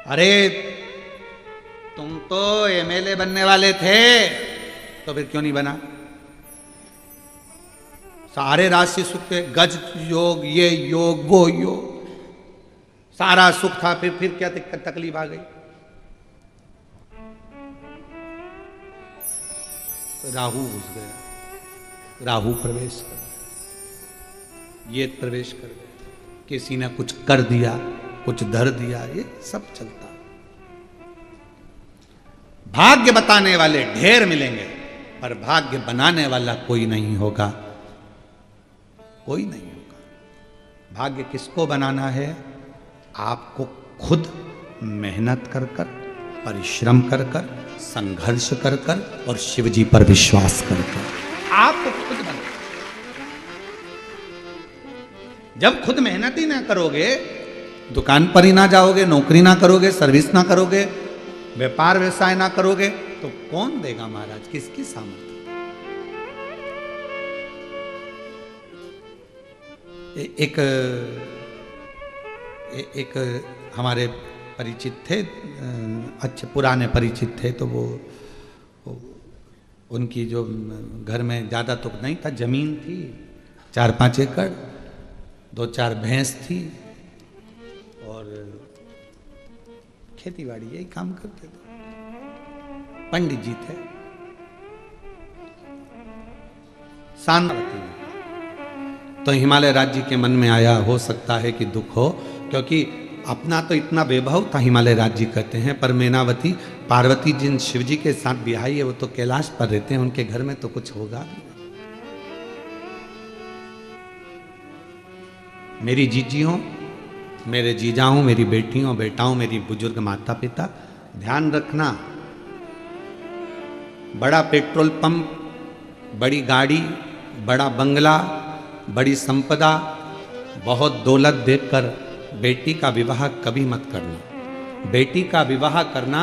अरे तुम तो एमएलए बनने वाले थे, तो फिर क्यों नहीं बना? सारे राशि सुख थे, गज योग, ये योग, वो योग, सारा सुख था, फिर क्या तकलीफ आ गई? राहु घुस गया, राहु प्रवेश कर गया, ये प्रवेश कर गया, किसी ने कुछ कर दिया, कुछ धर दिया, ये सब चलता। भाग्य बताने वाले ढेर मिलेंगे, पर भाग्य बनाने वाला कोई नहीं होगा, कोई नहीं होगा। भाग्य किसको बनाना है? आपको खुद मेहनत कर कर, परिश्रम कर कर, संघर्ष कर कर और शिव जी पर विश्वास कर कर आपको खुद बना। जब खुद मेहनत ही ना करोगे, दुकान पर ही ना जाओगे, नौकरी ना करोगे, सर्विस ना करोगे, व्यापार व्यवसाय ना करोगे, तो कौन देगा महाराज? किसकी सामर्थ्य? एक हमारे परिचित थे, अच्छे पुराने परिचित थे, तो वो उनकी जो घर में ज़्यादा तो नहीं था, जमीन थी 4-5 एकड़, 2-4 भैंस थी और खेती बाड़ी यही काम करते थे। पंडित जी थे, शांति। तो हिमालय राज्य के मन में आया, हो सकता है कि दुख हो, क्योंकि अपना तो इतना वैभव था, हिमालय राज्य कहते हैं, पर मैनावती पार्वती जिन शिव जी के साथ बिहाई है, वो तो कैलाश पर रहते हैं, उनके घर में तो कुछ होगा भी। मेरी जीजियों, मेरे जीजाओं, मेरी बेटियों बेटाओं, मेरी बुजुर्ग माता पिता, ध्यान रखना, बड़ा पेट्रोल पंप, बड़ी गाड़ी, बड़ा बंगला, बड़ी संपदा, बहुत दौलत देखकर बेटी का विवाह कभी मत करना। बेटी का विवाह करना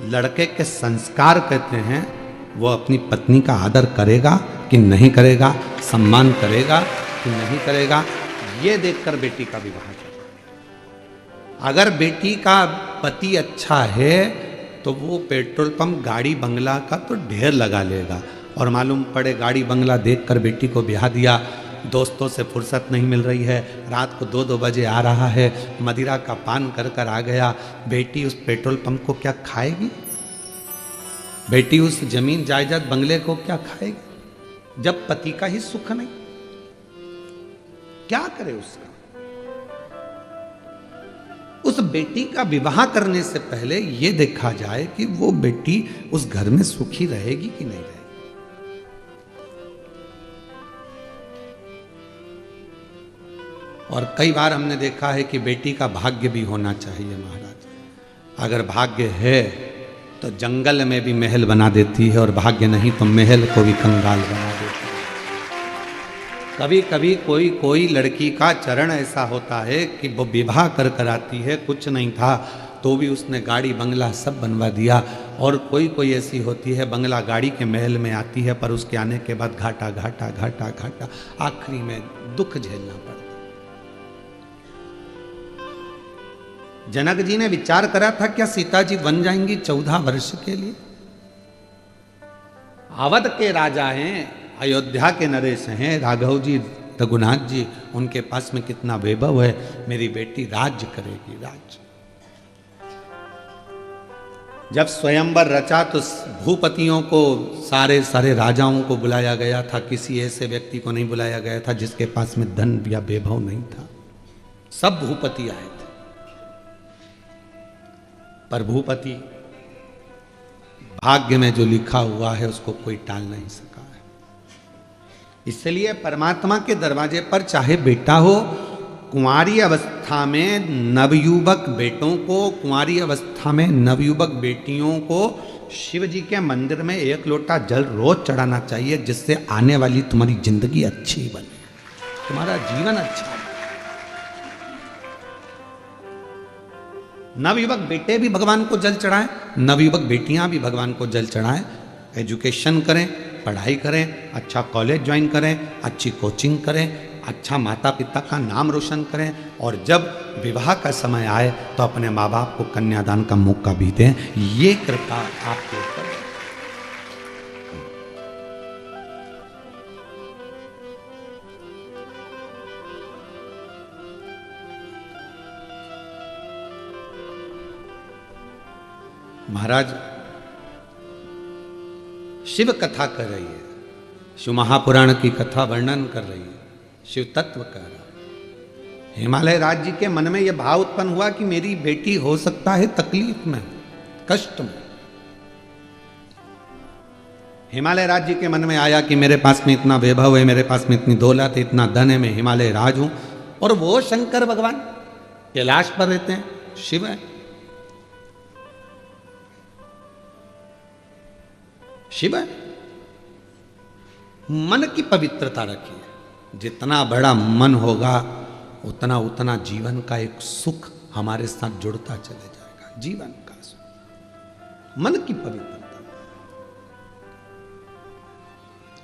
लड़के के संस्कार कहते हैं, वो अपनी पत्नी का आदर करेगा कि नहीं करेगा, सम्मान करेगा कि नहीं करेगा, ये देखकर बेटी का विवाह करेगा। अगर बेटी का पति अच्छा है तो वो पेट्रोल पंप, गाड़ी, बंगला का तो ढेर लगा लेगा, और मालूम पड़े गाड़ी बंगला देखकर बेटी को ब्याह दिया, दोस्तों से फुर्सत नहीं मिल रही है, रात को 2-2 बजे आ रहा है, मदिरा का पान कर कर आ गया, बेटी उस पेट्रोल पंप को क्या खाएगी? बेटी उस जमीन जायदाद बंगले को क्या खाएगी? जब पति का ही सुख नहीं, क्या करे उसका? उस बेटी का विवाह करने से पहले यह देखा जाए कि वो बेटी उस घर में सुखी रहेगी कि नहीं रहेगी। और कई बार हमने देखा है कि बेटी का भाग्य भी होना चाहिए महाराज। अगर भाग्य है तो जंगल में भी महल बना देती है, और भाग्य नहीं तो महल को भी कंगाल बना देती है। कभी कभी कोई लड़की का चरण ऐसा होता है कि वो विवाह कर कर आती है, कुछ नहीं था तो भी उसने गाड़ी बंगला सब बनवा दिया, और कोई ऐसी होती है बंगला गाड़ी के महल में आती है, पर उसके आने के बाद घाटा घाटा घाटा घाटा, आखिरी में दुख झेलना पड़ता। जनक जी ने विचार करा था, क्या सीता जी बन जाएंगी 14 वर्ष के लिए? अवध के राजा हैं, अयोध्या के नरेश हैं, राघव जी, रघुनाथ जी, उनके पास में कितना वैभव है, मेरी बेटी राज्य करेगी, राज्य। जब स्वयंवर रचा तो भूपतियों को, सारे राजाओं को बुलाया गया था, किसी ऐसे व्यक्ति को नहीं बुलाया गया था जिसके पास में धन या वैभव नहीं था। सब भूपति आए थे, पर भूपति, भाग्य में जो लिखा हुआ है उसको कोई टाल नहीं सका है। इसलिए परमात्मा के दरवाजे पर चाहे बेटा हो, कुंवारी अवस्था में नवयुवक बेटों को, कुंवारी अवस्था में नवयुवक बेटियों को शिव जी के मंदिर में 1 लोटा जल रोज चढ़ाना चाहिए, जिससे आने वाली तुम्हारी जिंदगी अच्छी बने, तुम्हारा जीवन अच्छा बने। नवयुवक बेटे भी भगवान को जल चढ़ाएं, नवयुवक बेटियां भी भगवान को जल चढ़ाएं। एजुकेशन करें, पढ़ाई करें, अच्छा कॉलेज ज्वाइन करें, अच्छी कोचिंग करें, अच्छा माता पिता का नाम रोशन करें, और जब विवाह का समय आए तो अपने माँ बाप को कन्यादान का मौका भी दें। ये कृपा आपके ऊपर। महाराज शिव कथा कर रही है, शिव महापुराण की कथा वर्णन कर रही है, शिव तत्व कह रहा है। हिमालय राज्य के मन में यह भाव उत्पन्न हुआ कि मेरी बेटी हो सकता है तकलीफ में, कष्ट में। हिमालय राज्य के मन में आया कि मेरे पास में इतना वैभव है, मेरे पास में इतनी दौलत है, इतना धन है, मैं हिमालय राज हूं, और वो शंकर भगवान कैलाश पर रहते हैं, शिव है। शिव है। मन की पवित्रता रखिए। जितना बड़ा मन होगा उतना उतना जीवन का एक सुख हमारे साथ जुड़ता चले जाएगा। जीवन का सुख, मन की पवित्रता।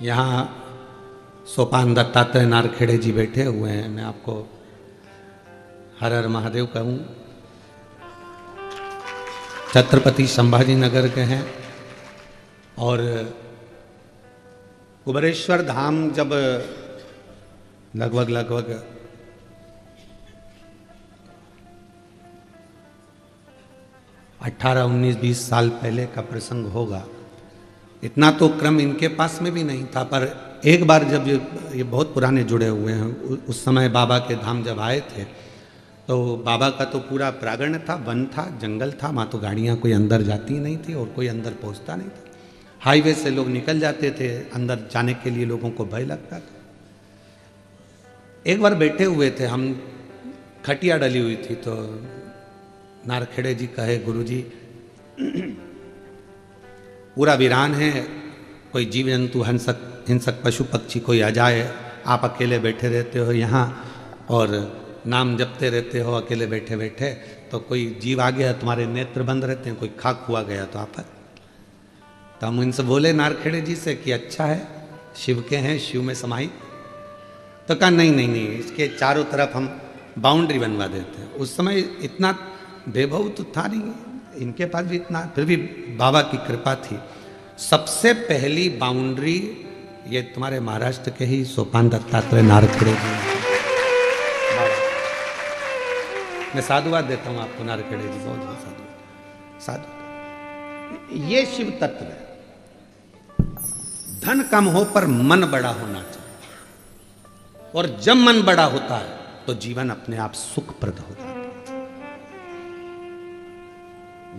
यहां सोपान दत्तात्रेय नारखेड़े जी बैठे हुए हैं। मैं आपको हर हर महादेव कहूं। छत्रपति संभाजी नगर के हैं, और कुबेरेश्वर धाम जब लगभग 18, 19, 20 साल पहले का प्रसंग होगा। इतना तो क्रम इनके पास में भी नहीं था, पर एक बार जब ये बहुत पुराने जुड़े हुए हैं, उस समय बाबा के धाम जब आए थे तो बाबा का तो पूरा प्रांगण था, वन था, जंगल था, वहाँ तो गाड़ियाँ कोई अंदर जाती नहीं थी और कोई अंदर पहुँचता नहीं था। हाईवे से लोग निकल जाते थे, अंदर जाने के लिए लोगों को भय लगता था। एक बार बैठे हुए थे हम, खटिया डली हुई थी, तो नारखेड़े जी कहे, गुरुजी पूरा वीरान है, कोई जीव जंतु हिंसक पशु पक्षी कोई आ जाए, आप अकेले बैठे रहते हो यहाँ और नाम जपते रहते हो अकेले बैठे बैठे, तो कोई जीव आ गया, तुम्हारे नेत्र बंद रहते हैं, कोई खाक हुआ गया तो आप। तो हम इनसे बोले नारखेड़े जी से कि अच्छा है, शिव के हैं, शिव में समाई। तो कहा नहीं नहीं नहीं, इसके चारों तरफ हम बाउंड्री बनवा देते हैं। उस समय इतना वैभव तो था नहीं इनके पास भी इतना, फिर भी बाबा की कृपा थी। सबसे पहली बाउंड्री ये तुम्हारे महाराष्ट्र के ही सोपान दत्तात्रेय नारखेड़े जी। मैं साधुवाद देता हूँ आपको नारखेड़े जी, बहुत बहुत साधु। ये शिव तत्व है। धन कम हो पर मन बड़ा होना चाहिए, और जब मन बड़ा होता है तो जीवन अपने आप सुखप्रद होता है।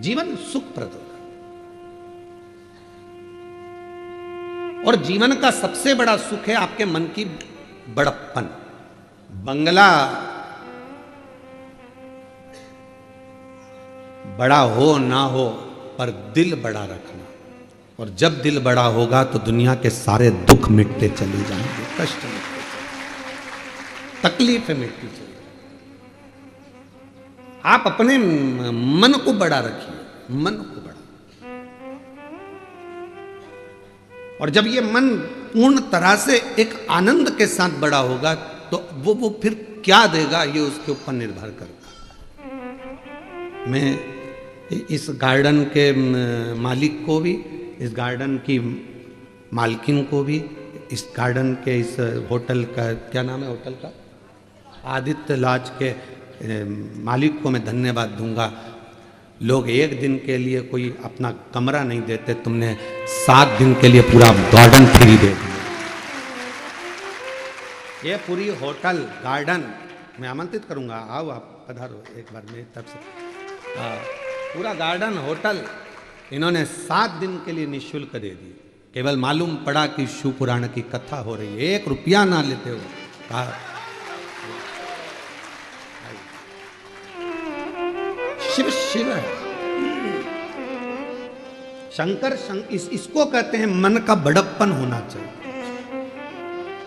जीवन सुखप्रद होता है, और जीवन का सबसे बड़ा सुख है आपके मन की बड़प्पन। बंगला बड़ा हो ना हो, पर दिल बड़ा रखना, और जब दिल बड़ा होगा तो दुनिया के सारे दुख मिटते चले जाएंगे, कष्ट मिटते, तकलीफें मिटती चली। आप अपने मन को बड़ा रखिए, मन को बड़ा। और जब ये मन पूर्ण तरह से एक आनंद के साथ बड़ा होगा तो वो फिर क्या देगा ये उसके ऊपर निर्भर करता। मैं इस गार्डन के मालिक को भी, इस गार्डन की मालकिन को भी, इस गार्डन के इस होटल का, क्या नाम है होटल का, आदित्य लॉज के मालिक को मैं धन्यवाद दूंगा। लोग एक दिन के लिए कोई अपना कमरा नहीं देते, तुमने 7 दिन के लिए पूरा गार्डन फ्री दे दिया। ये पूरी होटल गार्डन मैं आमंत्रित करूंगा, आओ आप पधारो एक बार मेरी तरफ से। पूरा गार्डन होटल इन्होंने 7 दिन के लिए निःशुल्क दे दी। केवल मालूम पड़ा कि शिव पुराण की कथा हो रही है, 1 रुपया ना लेते हो। कहा शिव शिव है, शंकर इसको कहते हैं मन का बड़प्पन होना चाहिए,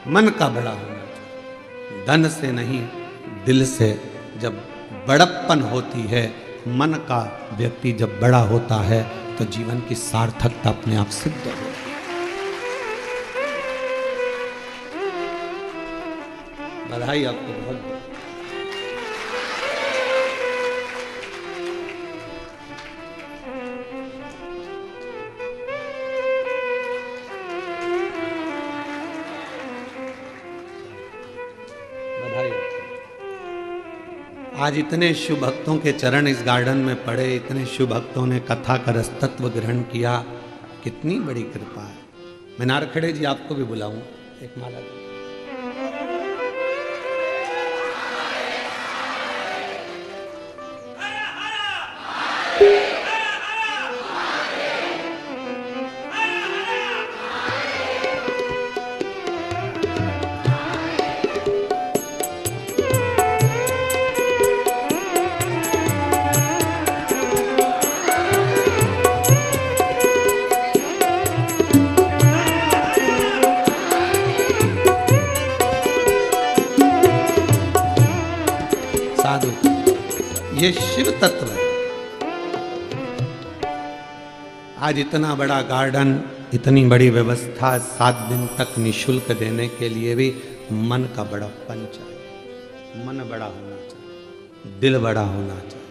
मन का बड़ा होना चाहिए। धन से नहीं, दिल से जब बड़प्पन होती है, मन का व्यक्ति जब बड़ा होता है तो जीवन की सार्थकता अपने आप सिद्ध होती है। बधाई आपको बहुत। आज इतने शिव भक्तों के चरण इस गार्डन में पड़े, इतने शिव भक्तों ने कथा का रसतत्व ग्रहण किया, कितनी बड़ी कृपा है। मैं नारखेड़े जी आपको भी बुलाऊं, एक माला दो। ये शिव तत्व है। आज इतना बड़ा गार्डन, इतनी बड़ी व्यवस्था, 7 दिन तक निशुल्क देने के लिए भी मन का बड़ापन चाहिए, मन बड़ा होना चाहिए, दिल बड़ा होना चाहिए।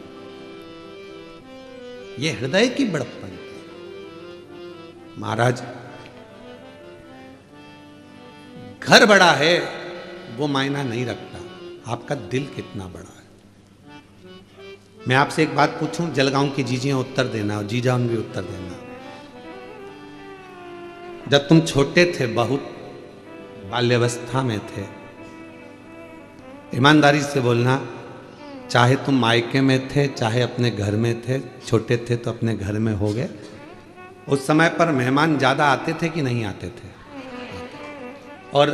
ये हृदय की बड़प्पन। महाराज, घर बड़ा है वो मायना नहीं रखता, आपका दिल कितना बड़ा है। मैं आपसे एक बात पूछूं, जलगांव की जीजियां उत्तर देना और जीजान भी उत्तर देना। जब तुम छोटे थे, बहुत बाल्यावस्था में थे, ईमानदारी से बोलना, चाहे तुम मायके में थे चाहे अपने घर में थे, छोटे थे तो अपने घर में हो गए, उस समय पर मेहमान ज्यादा आते थे कि नहीं आते थे? और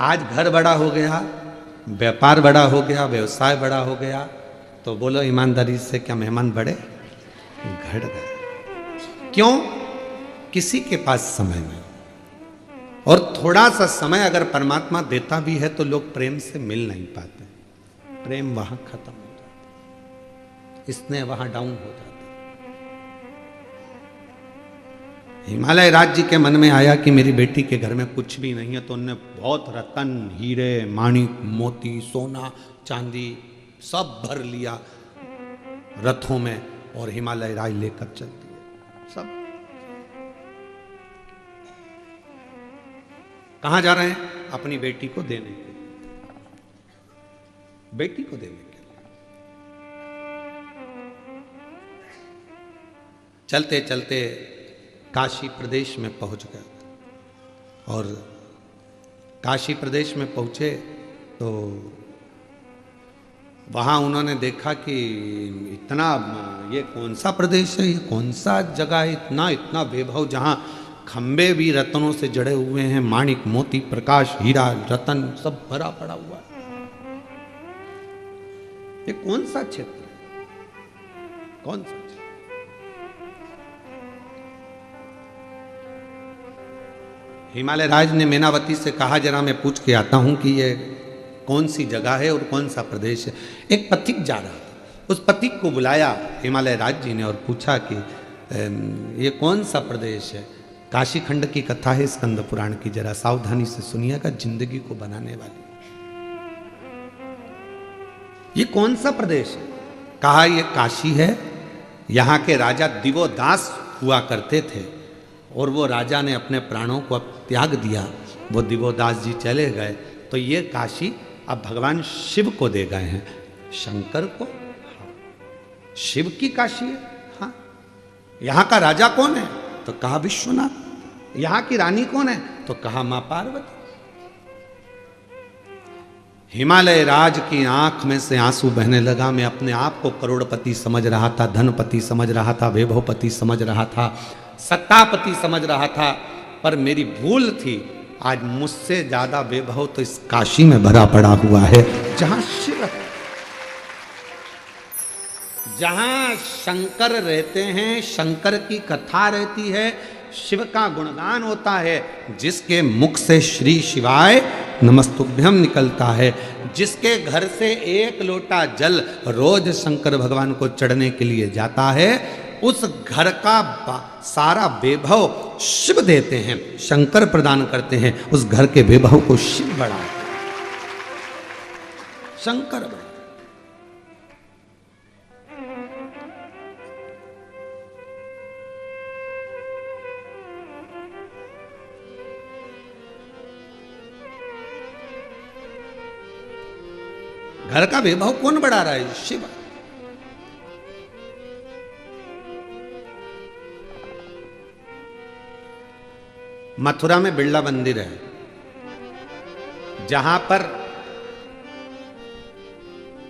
आज घर बड़ा हो गया, व्यापार बड़ा हो गया, व्यवसाय बड़ा हो गया, तो बोलो ईमानदारी से, क्या मेहमान बढ़े? घट गए। क्यों? किसी के पास समय नहीं। और थोड़ा सा समय अगर परमात्मा देता भी है तो लोग प्रेम से मिल नहीं पाते, प्रेम वहां खत्म हो जाता, स्नेह वहां डाउन हो जाता। हिमालय राज जी के मन में आया कि मेरी बेटी के घर में कुछ भी नहीं है, तो उन्होंने बहुत रतन, हीरे, माणिक, मोती, सोना, चांदी सब भर लिया रथों में और हिमालय राज लेकर चलती है। सब कहां जा रहे हैं? अपनी बेटी को देने के लिए, बेटी को देने के लिए। चलते चलते काशी प्रदेश में पहुंच गए और काशी प्रदेश में पहुंचे तो वहाँ उन्होंने देखा कि इतना, ये कौन सा प्रदेश है, ये कौन सा जगह है, इतना इतना वैभव, जहाँ खंबे भी रत्नों से जड़े हुए हैं, माणिक, मोती, प्रकाश, हीरा, रतन सब भरा पड़ा हुआ है। ये कौन सा क्षेत्र है? कौन सा क्षेत्र? हिमालय राज ने मैनावती से कहा, जरा मैं पूछ के आता हूं कि ये कौन सी जगह है और कौन सा प्रदेश है। एक पथिक जा रहा था, उस पथिक को बुलाया हिमालय राज जी ने और पूछा कि ये कौन सा प्रदेश है? काशी खंड की कथा है स्कंद पुराण की, जरा सावधानी से सुनिएगा, जिंदगी को बनाने वाली। ये कौन सा प्रदेश है? कहा ये काशी है, यहाँ के राजा दिवोदास हुआ करते थे और वो राजा ने अपने प्राणों को अब त्याग दिया, वो दिवोदास जी चले गए, तो ये काशी अब भगवान शिव को दे गए हैं, शंकर को। हाँ, शिव की काशी है। हाँ, यहाँ का राजा कौन है? तो कहा विश्वनाथ। यहाँ की रानी कौन है? तो कहा मां पार्वती। हिमालय राज की आंख में से आंसू बहने लगा। मैं अपने आप को करोड़पति समझ रहा था, धनपति समझ रहा था, वैभवपति समझ रहा था, सत्तापति समझ रहा था, पर मेरी भूल थी। आज मुझसे ज्यादा वैभव तो इस काशी में भरा पड़ा हुआ है, जहां शिव है, जहां शंकर रहते हैं, शंकर की कथा रहती है, शिव का गुणगान होता है, जिसके मुख से श्री शिवाय नमस्तुभ्यम निकलता है, जिसके घर से 1 लोटा जल रोज शंकर भगवान को चढ़ने के लिए जाता है, उस घर का सारा वैभव शिव देते हैं, शंकर प्रदान करते हैं, उस घर के वैभव को शिव बढ़ाते हैं। शंकर बड़ा। घर का वैभव कौन बढ़ा रहा है? शिव। मथुरा में बिरला मंदिर है, जहां पर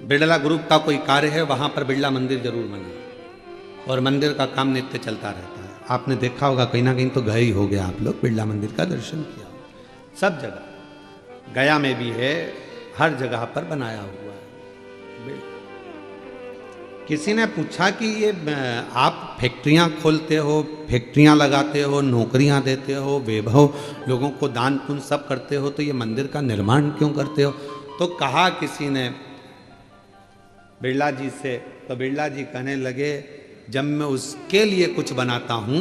बिरला ग्रुप का कोई कार्य है वहां पर बिरला मंदिर जरूर बना और मंदिर का काम नित्य चलता रहता है। आपने देखा होगा, कहीं ना कहीं तो गए ही हो गया आप लोग, बिरला मंदिर का दर्शन किया। सब जगह, गया में भी है, हर जगह पर बनाया हुआ है। किसी ने पूछा कि ये आप फैक्ट्रियां खोलते हो, फैक्ट्रियां लगाते हो, नौकरियां देते हो, वैभव लोगों को दान पुण्य सब करते हो, तो ये मंदिर का निर्माण क्यों करते हो? तो कहा किसी ने बिरला जी से, तो बिरला जी कहने लगे, जब मैं उसके लिए कुछ बनाता हूं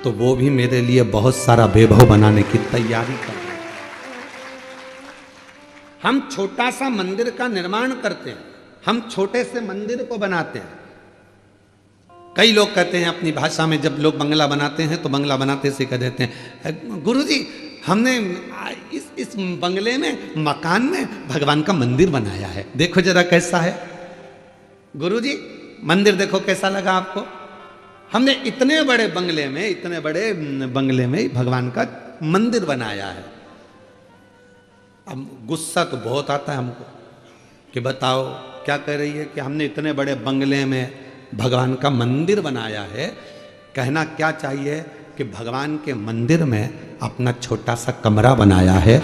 तो वो भी मेरे लिए बहुत सारा वैभव बनाने की तैयारी कर रहे हैं। हम छोटा सा मंदिर का निर्माण करते हैं, हम छोटे से मंदिर को बनाते हैं। कई लोग कहते हैं अपनी भाषा में, जब लोग बंगला बनाते हैं तो बंगला बनाते से कह देते हैं, गुरुजी हमने इस बंगले में, मकान में भगवान का मंदिर बनाया है, देखो जरा कैसा है। गुरुजी मंदिर देखो कैसा लगा आपको? हमने इतने बड़े बंगले में भगवान का मंदिर बनाया है। अब गुस्सा तो बहुत आता है हमको कि बताओ क्या कह रही है कि हमने इतने बड़े बंगले में भगवान का मंदिर बनाया है। कहना क्या चाहिए कि भगवान के मंदिर में अपना छोटा सा कमरा बनाया है।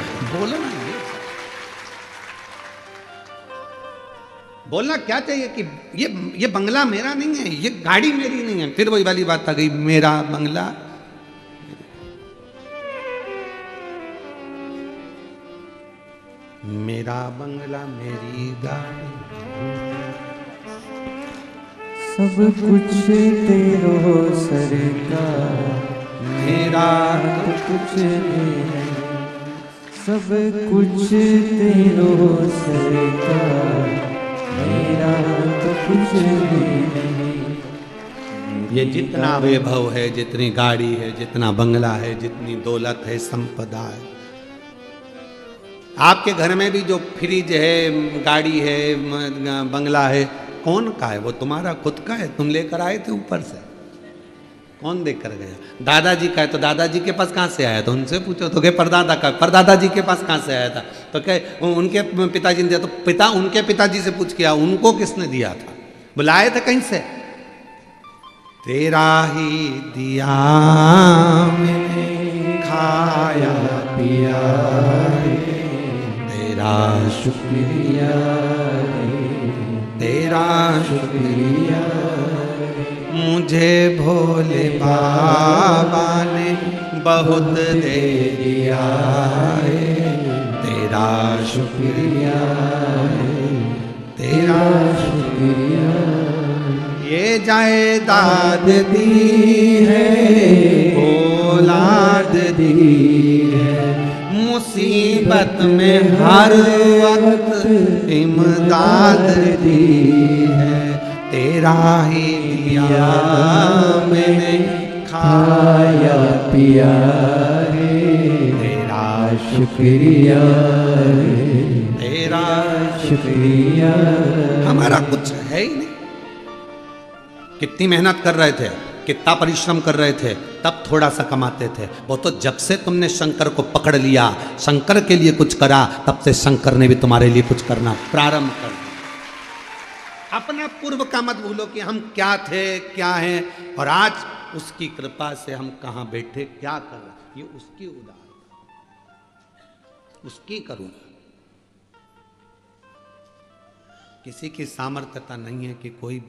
बोलना क्या चाहिए कि ये बंगला मेरा नहीं है, ये गाड़ी मेरी नहीं है। फिर वही वाली बात आ गई, मेरा बंगला। मेरा बंगला मेरी गाड़ी, सब कुछ तेरो सरकार, मेरा तो कुछ नहीं है। सब कुछ तेरो सरकार, मेरा तो कुछ नहीं। ये जितना वैभव है, जितनी गाड़ी है, जितना बंगला है, जितनी दौलत है, संपदा है, आपके घर में भी जो फ्रिज है, गाड़ी है, बंगला है, कौन का है? वो तुम्हारा खुद का है, तुम लेकर आए थे ऊपर से, कौन देकर गया? दादाजी का है तो दादाजी के पास कहाँ से आया था? उनसे पूछो। तो कहे परदादा का, परदादाजी के पास कहाँ से आया था? तो कहे उनके पिताजी ने दिया। तो उनके पिताजी से पूछ किया, उनको किसने दिया था? बुलाए थे कहीं से? तेरा ही दिया मैंने खाया पिया, तेरा शुक्रिया, तेरा शुक्रिया। मुझे भोले बाबा ने बहुत दे दिया है, तेरा शुक्रिया, तेरा शुक्रिया। ये जायदाद दी है, औलाद दी है, मुसीबत में हर वक्त इमदाद दी है, तेरा ही दिया मैंने खाया पिया रे, तेरा शुक्रिया, तेरा शुक्रिया। हमारा कुछ है ही नहीं। कितनी मेहनत कर रहे थे, कितना परिश्रम कर रहे थे, तब थोड़ा सा कमाते थे। वो तो जब से तुमने शंकर को पकड़ लिया, शंकर के लिए कुछ करा, तब से शंकर ने भी तुम्हारे लिए कुछ करना प्रारंभ कर दिया। अपना पूर्व का मत भूलो कि हम क्या थे, क्या हैं, और आज उसकी कृपा से हम कहां बैठे, क्या कर रहे, ये उसकी उदारता, उसकी करुणा। किसी की सामर्थ्यता नहीं है कि कोई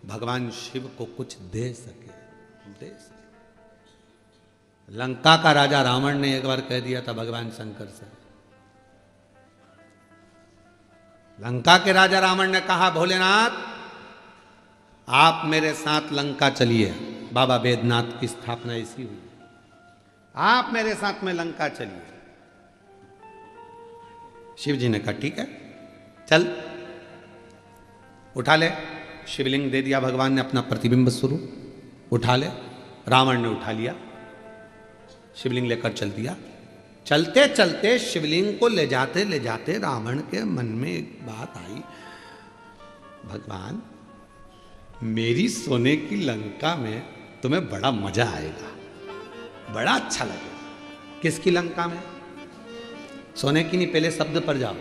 भगवान शिव को कुछ दे सके। लंका का राजा रावण ने एक बार कह दिया था भगवान शंकर से, लंका के राजा रावण ने कहा, भोलेनाथ आप मेरे साथ लंका चलिए। बाबा बैद्यनाथ की स्थापना ऐसी हुई, आप मेरे साथ में लंका चलिए। शिव जी ने कहा ठीक है चल। उठा ले। शिवलिंग दे दिया भगवान ने, अपना प्रतिबिंब स्वरूप उठा ले। रावण ने उठा लिया, शिवलिंग लेकर चल दिया। चलते चलते शिवलिंग को ले जाते रावण के मन में एक बात आई, भगवान मेरी सोने की लंका में तुम्हें बड़ा मजा आएगा, बड़ा अच्छा लगेगा। किसकी लंका में? सोने की नहीं, पहले शब्द पर जाओ।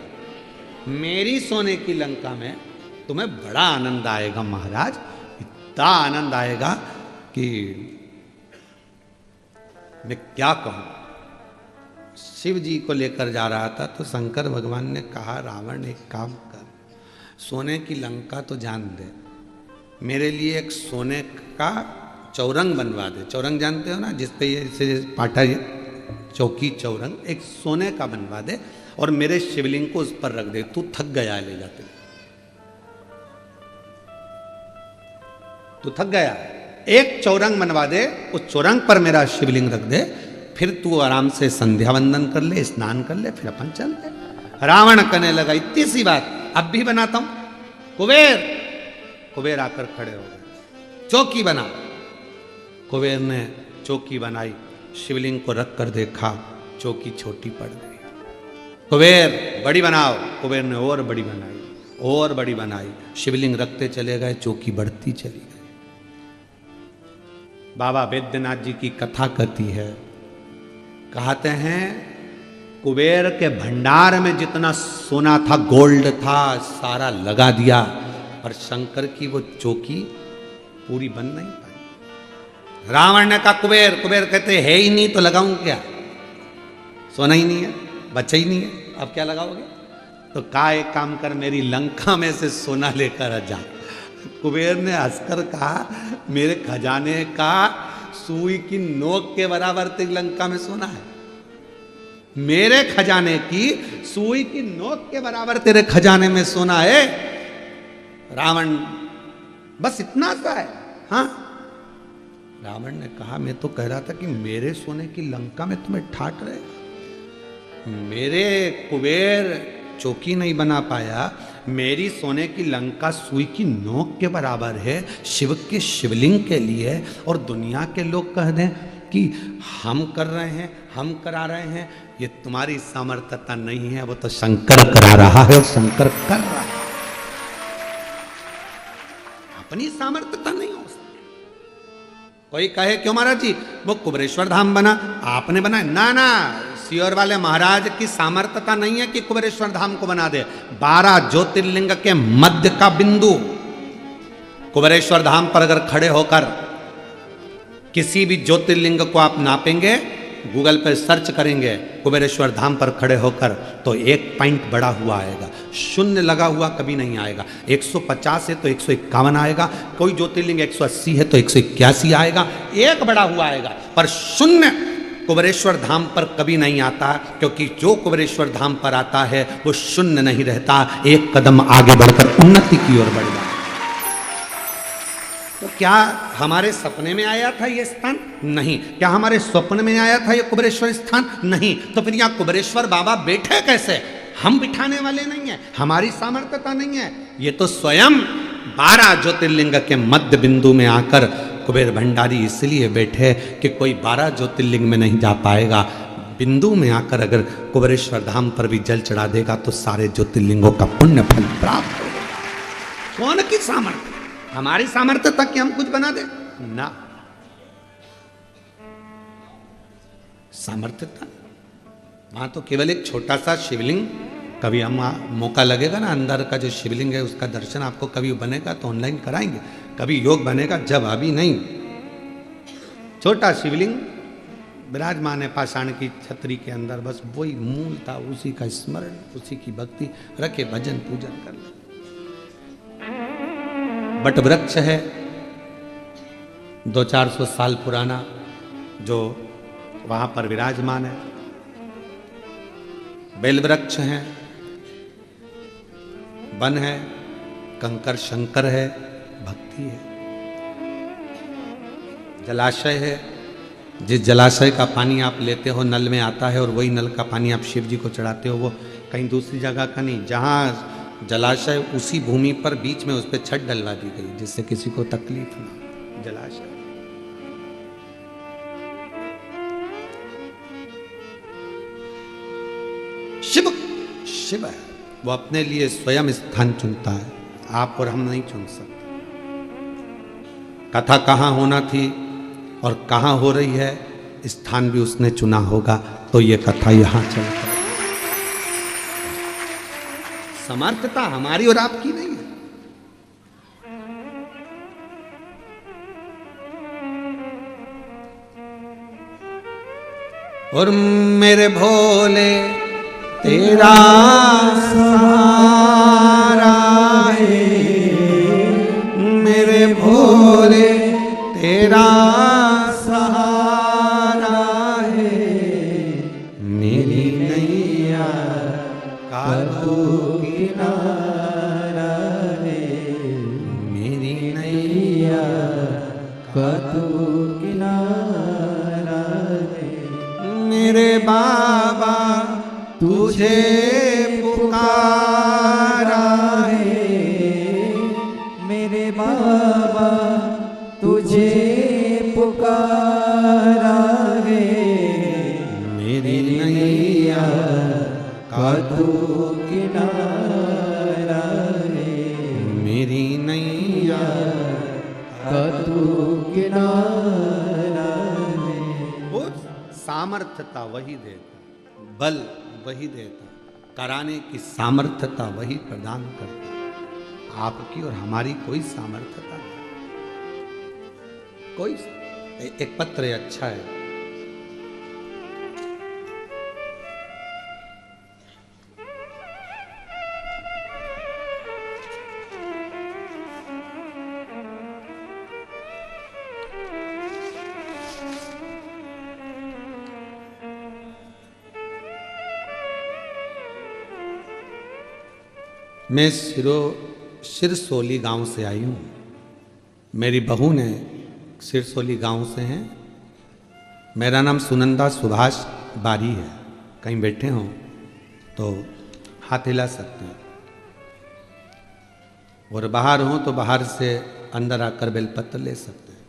मेरी सोने की लंका में तुम्हें बड़ा आनंद आएगा महाराज, इतना आनंद आएगा कि मैं क्या कहूं। शिव जी को लेकर जा रहा था तो शंकर भगवान ने कहा, रावण एक काम कर, सोने की लंका तो जान दे, मेरे लिए एक सोने का चौरंग बनवा दे। चौरंग जानते हो ना, जिसपे ये पाटा चौकी चौरंग, एक सोने का बनवा दे और मेरे शिवलिंग को उस पर रख दे। तू थक गया है ले जाते, तू थक गया, एक चौरंग बनवा दे, उस चौरंग पर मेरा शिवलिंग रख दे, फिर तू आराम से संध्या वंदन कर ले, स्नान कर ले, फिर अपन चलते। रावण कहने लगा, इतनी सी बात, अब भी बनाता हूं। कुबेर आकर खड़े हो गए, चौकी बना। कुबेर ने चौकी बनाई, शिवलिंग को रख कर देखा, चौकी छोटी पड़ गई। कुबेर बड़ी बनाओ। कुबेर ने और बड़ी बनाई, और बड़ी बनाई, शिवलिंग रखते चले गए, चौकी बढ़ती चली गई। बाबा वैद्यनाथ जी की कथा कहती है, कहते हैं कुबेर के भंडार में जितना सोना था, गोल्ड था, सारा लगा दिया, और शंकर की वो चौकी पूरी बन नहीं पाई। रावण ने कहा कुबेर कहते है ही नहीं तो लगाऊं क्या, सोना ही नहीं है, बचा ही नहीं है, अब क्या लगाओगे? तो कहा एक काम कर, मेरी लंका में से सोना लेकर जा। कुबेर ने हंसकर कहा, मेरे खजाने का सुई की नोक के बराबर तेरी लंका में सोना है, मेरे खजाने की सुई की नोक के बराबर तेरे खजाने में सोना है। रावण बस इतना सा है। हाँ, रावण ने कहा, मैं तो कह रहा था कि मेरे सोने की लंका में तुम्हें ठाट रहेगा, मेरे कुबेर चौकी नहीं बना पाया, मेरी सोने की लंका सुई की नोक के बराबर है शिव के शिवलिंग के लिए, और दुनिया के लोग कह दें कि हम कर रहे हैं, हम करा रहे हैं, ये तुम्हारी सामर्थ्यता नहीं है, वो तो शंकर करा रहा है और शंकर कर रहा है, अपनी सामर्थ्यता नहीं हो सकती। कोई कहे क्यों महाराज जी वो कुबेरेश्वर धाम बना, आपने बनाया? ना, सियोर वाले महाराज की सामर्थ्यता नहीं है कि कुबेरेश्वर धाम को बना दे। 12 ज्योतिर्लिंग के मध्य का बिंदु कुबेरेश्वर धाम पर अगर खड़े होकर किसी भी ज्योतिर्लिंग को आप नापेंगे, गूगल पर सर्च करेंगे कुबेरेश्वर धाम पर खड़े होकर, तो 1 पॉइंट बड़ा हुआ आएगा, शून्य लगा हुआ कभी नहीं आएगा। 150 है तो 151 आएगा, कोई ज्योतिर्लिंग 180 है तो 181 आएगा, एक बड़ा हुआ आएगा, पर शून्य कुबेरेश्वर धाम पर कभी नहीं आता, क्योंकि जो कुबेरेश्वर धाम पर आता है वो शून्य नहीं रहता, एक कदम आगे बढ़कर उन्नति की ओर बढ़ जाता। तो क्या हमारे सपने में आया था ये स्थान? नहीं। क्या हमारे स्वप्न में आया था ये कुबेरेश्वर स्थान? नहीं। तो फिर यहाँ कुबेरेश्वर बाबा बैठे कैसे? हम बिठाने वाले नहीं है, हमारी सामर्थ्यता नहीं है, ये तो स्वयं 12 ज्योतिर्लिंग के मध्य बिंदु में आकर कुबेर भंडारी इसलिए बैठे कि कोई 12 ज्योतिर्लिंग में नहीं जा पाएगा, बिंदु में आकर अगर कुबेरेश्वर धाम पर भी जल चढ़ा देगा तो सारे ज्योतिर्लिंगों का पुण्य फल प्राप्त होगा। कौन की सामर्थ्य? हमारी सामर्थ्य तक कि हम कुछ बना दे ना, सामर्थ्यता। वहां तो केवल एक छोटा सा शिवलिंग, कभी हम मौका लगेगा ना, अंदर का जो शिवलिंग है उसका दर्शन आपको कभी बनेगा तो ऑनलाइन कराएंगे, कभी योग बनेगा, जब अभी नहीं। छोटा शिवलिंग विराजमान है पाषाण की छतरी के अंदर, बस वही मूल था, उसी का स्मरण, उसी की भक्ति रखे, भजन पूजन कर ले। बट वृक्ष है 200-400 साल पुराना जो वहां पर विराजमान है, बेल वृक्ष है, वन है, कंकर शंकर है, भक्ति है, जलाशय है, जिस जलाशय का पानी आप लेते हो नल में आता है और वही नल का पानी आप शिव जी को चढ़ाते हो, वो कहीं दूसरी जगह का नहीं। जहाँ जलाशय उसी भूमि पर बीच में उस पर छत डलवा दी गई जिससे किसी को तकलीफ ना। जलाशय शिव शिव है, वो अपने लिए स्वयं स्थान चुनता है, आप और हम नहीं चुन सकते। कथा कहाँ होना थी और कहाँ हो रही है, स्थान भी उसने चुना होगा, तो ये कथा यहां चलता है। समर्थता हमारी और आपकी नहीं है। और मेरे भोले तेरा सहारा है, मेरे भोले तेरा सहारा है, मेरी नैया का तू किनारा है, मेरी नैया का तू किनारा है। मेरे बाबा तुझे पुकारा है, मेरे बाबा तुझे पुकारा है, मेरी नैया का तू किनारा है, मेरी नैया का तू किनारा है। वो सामर्थ्यता वही देता, बल वही देता, कराने की सामर्थ्यता वही प्रदान करता। आपकी और हमारी कोई सामर्थ्यता नहीं, कोई। एक पत्र अच्छा है, मैं सिरसोली गांव से आई हूँ। मेरी बहू ने सिरसोली गांव से हैं। मेरा नाम सुनंदा सुभाष बारी है। कहीं बैठे हों तो हाथ हिला सकते हैं, और बाहर हों तो बाहर से अंदर आकर बेलपत्र ले सकते हैं।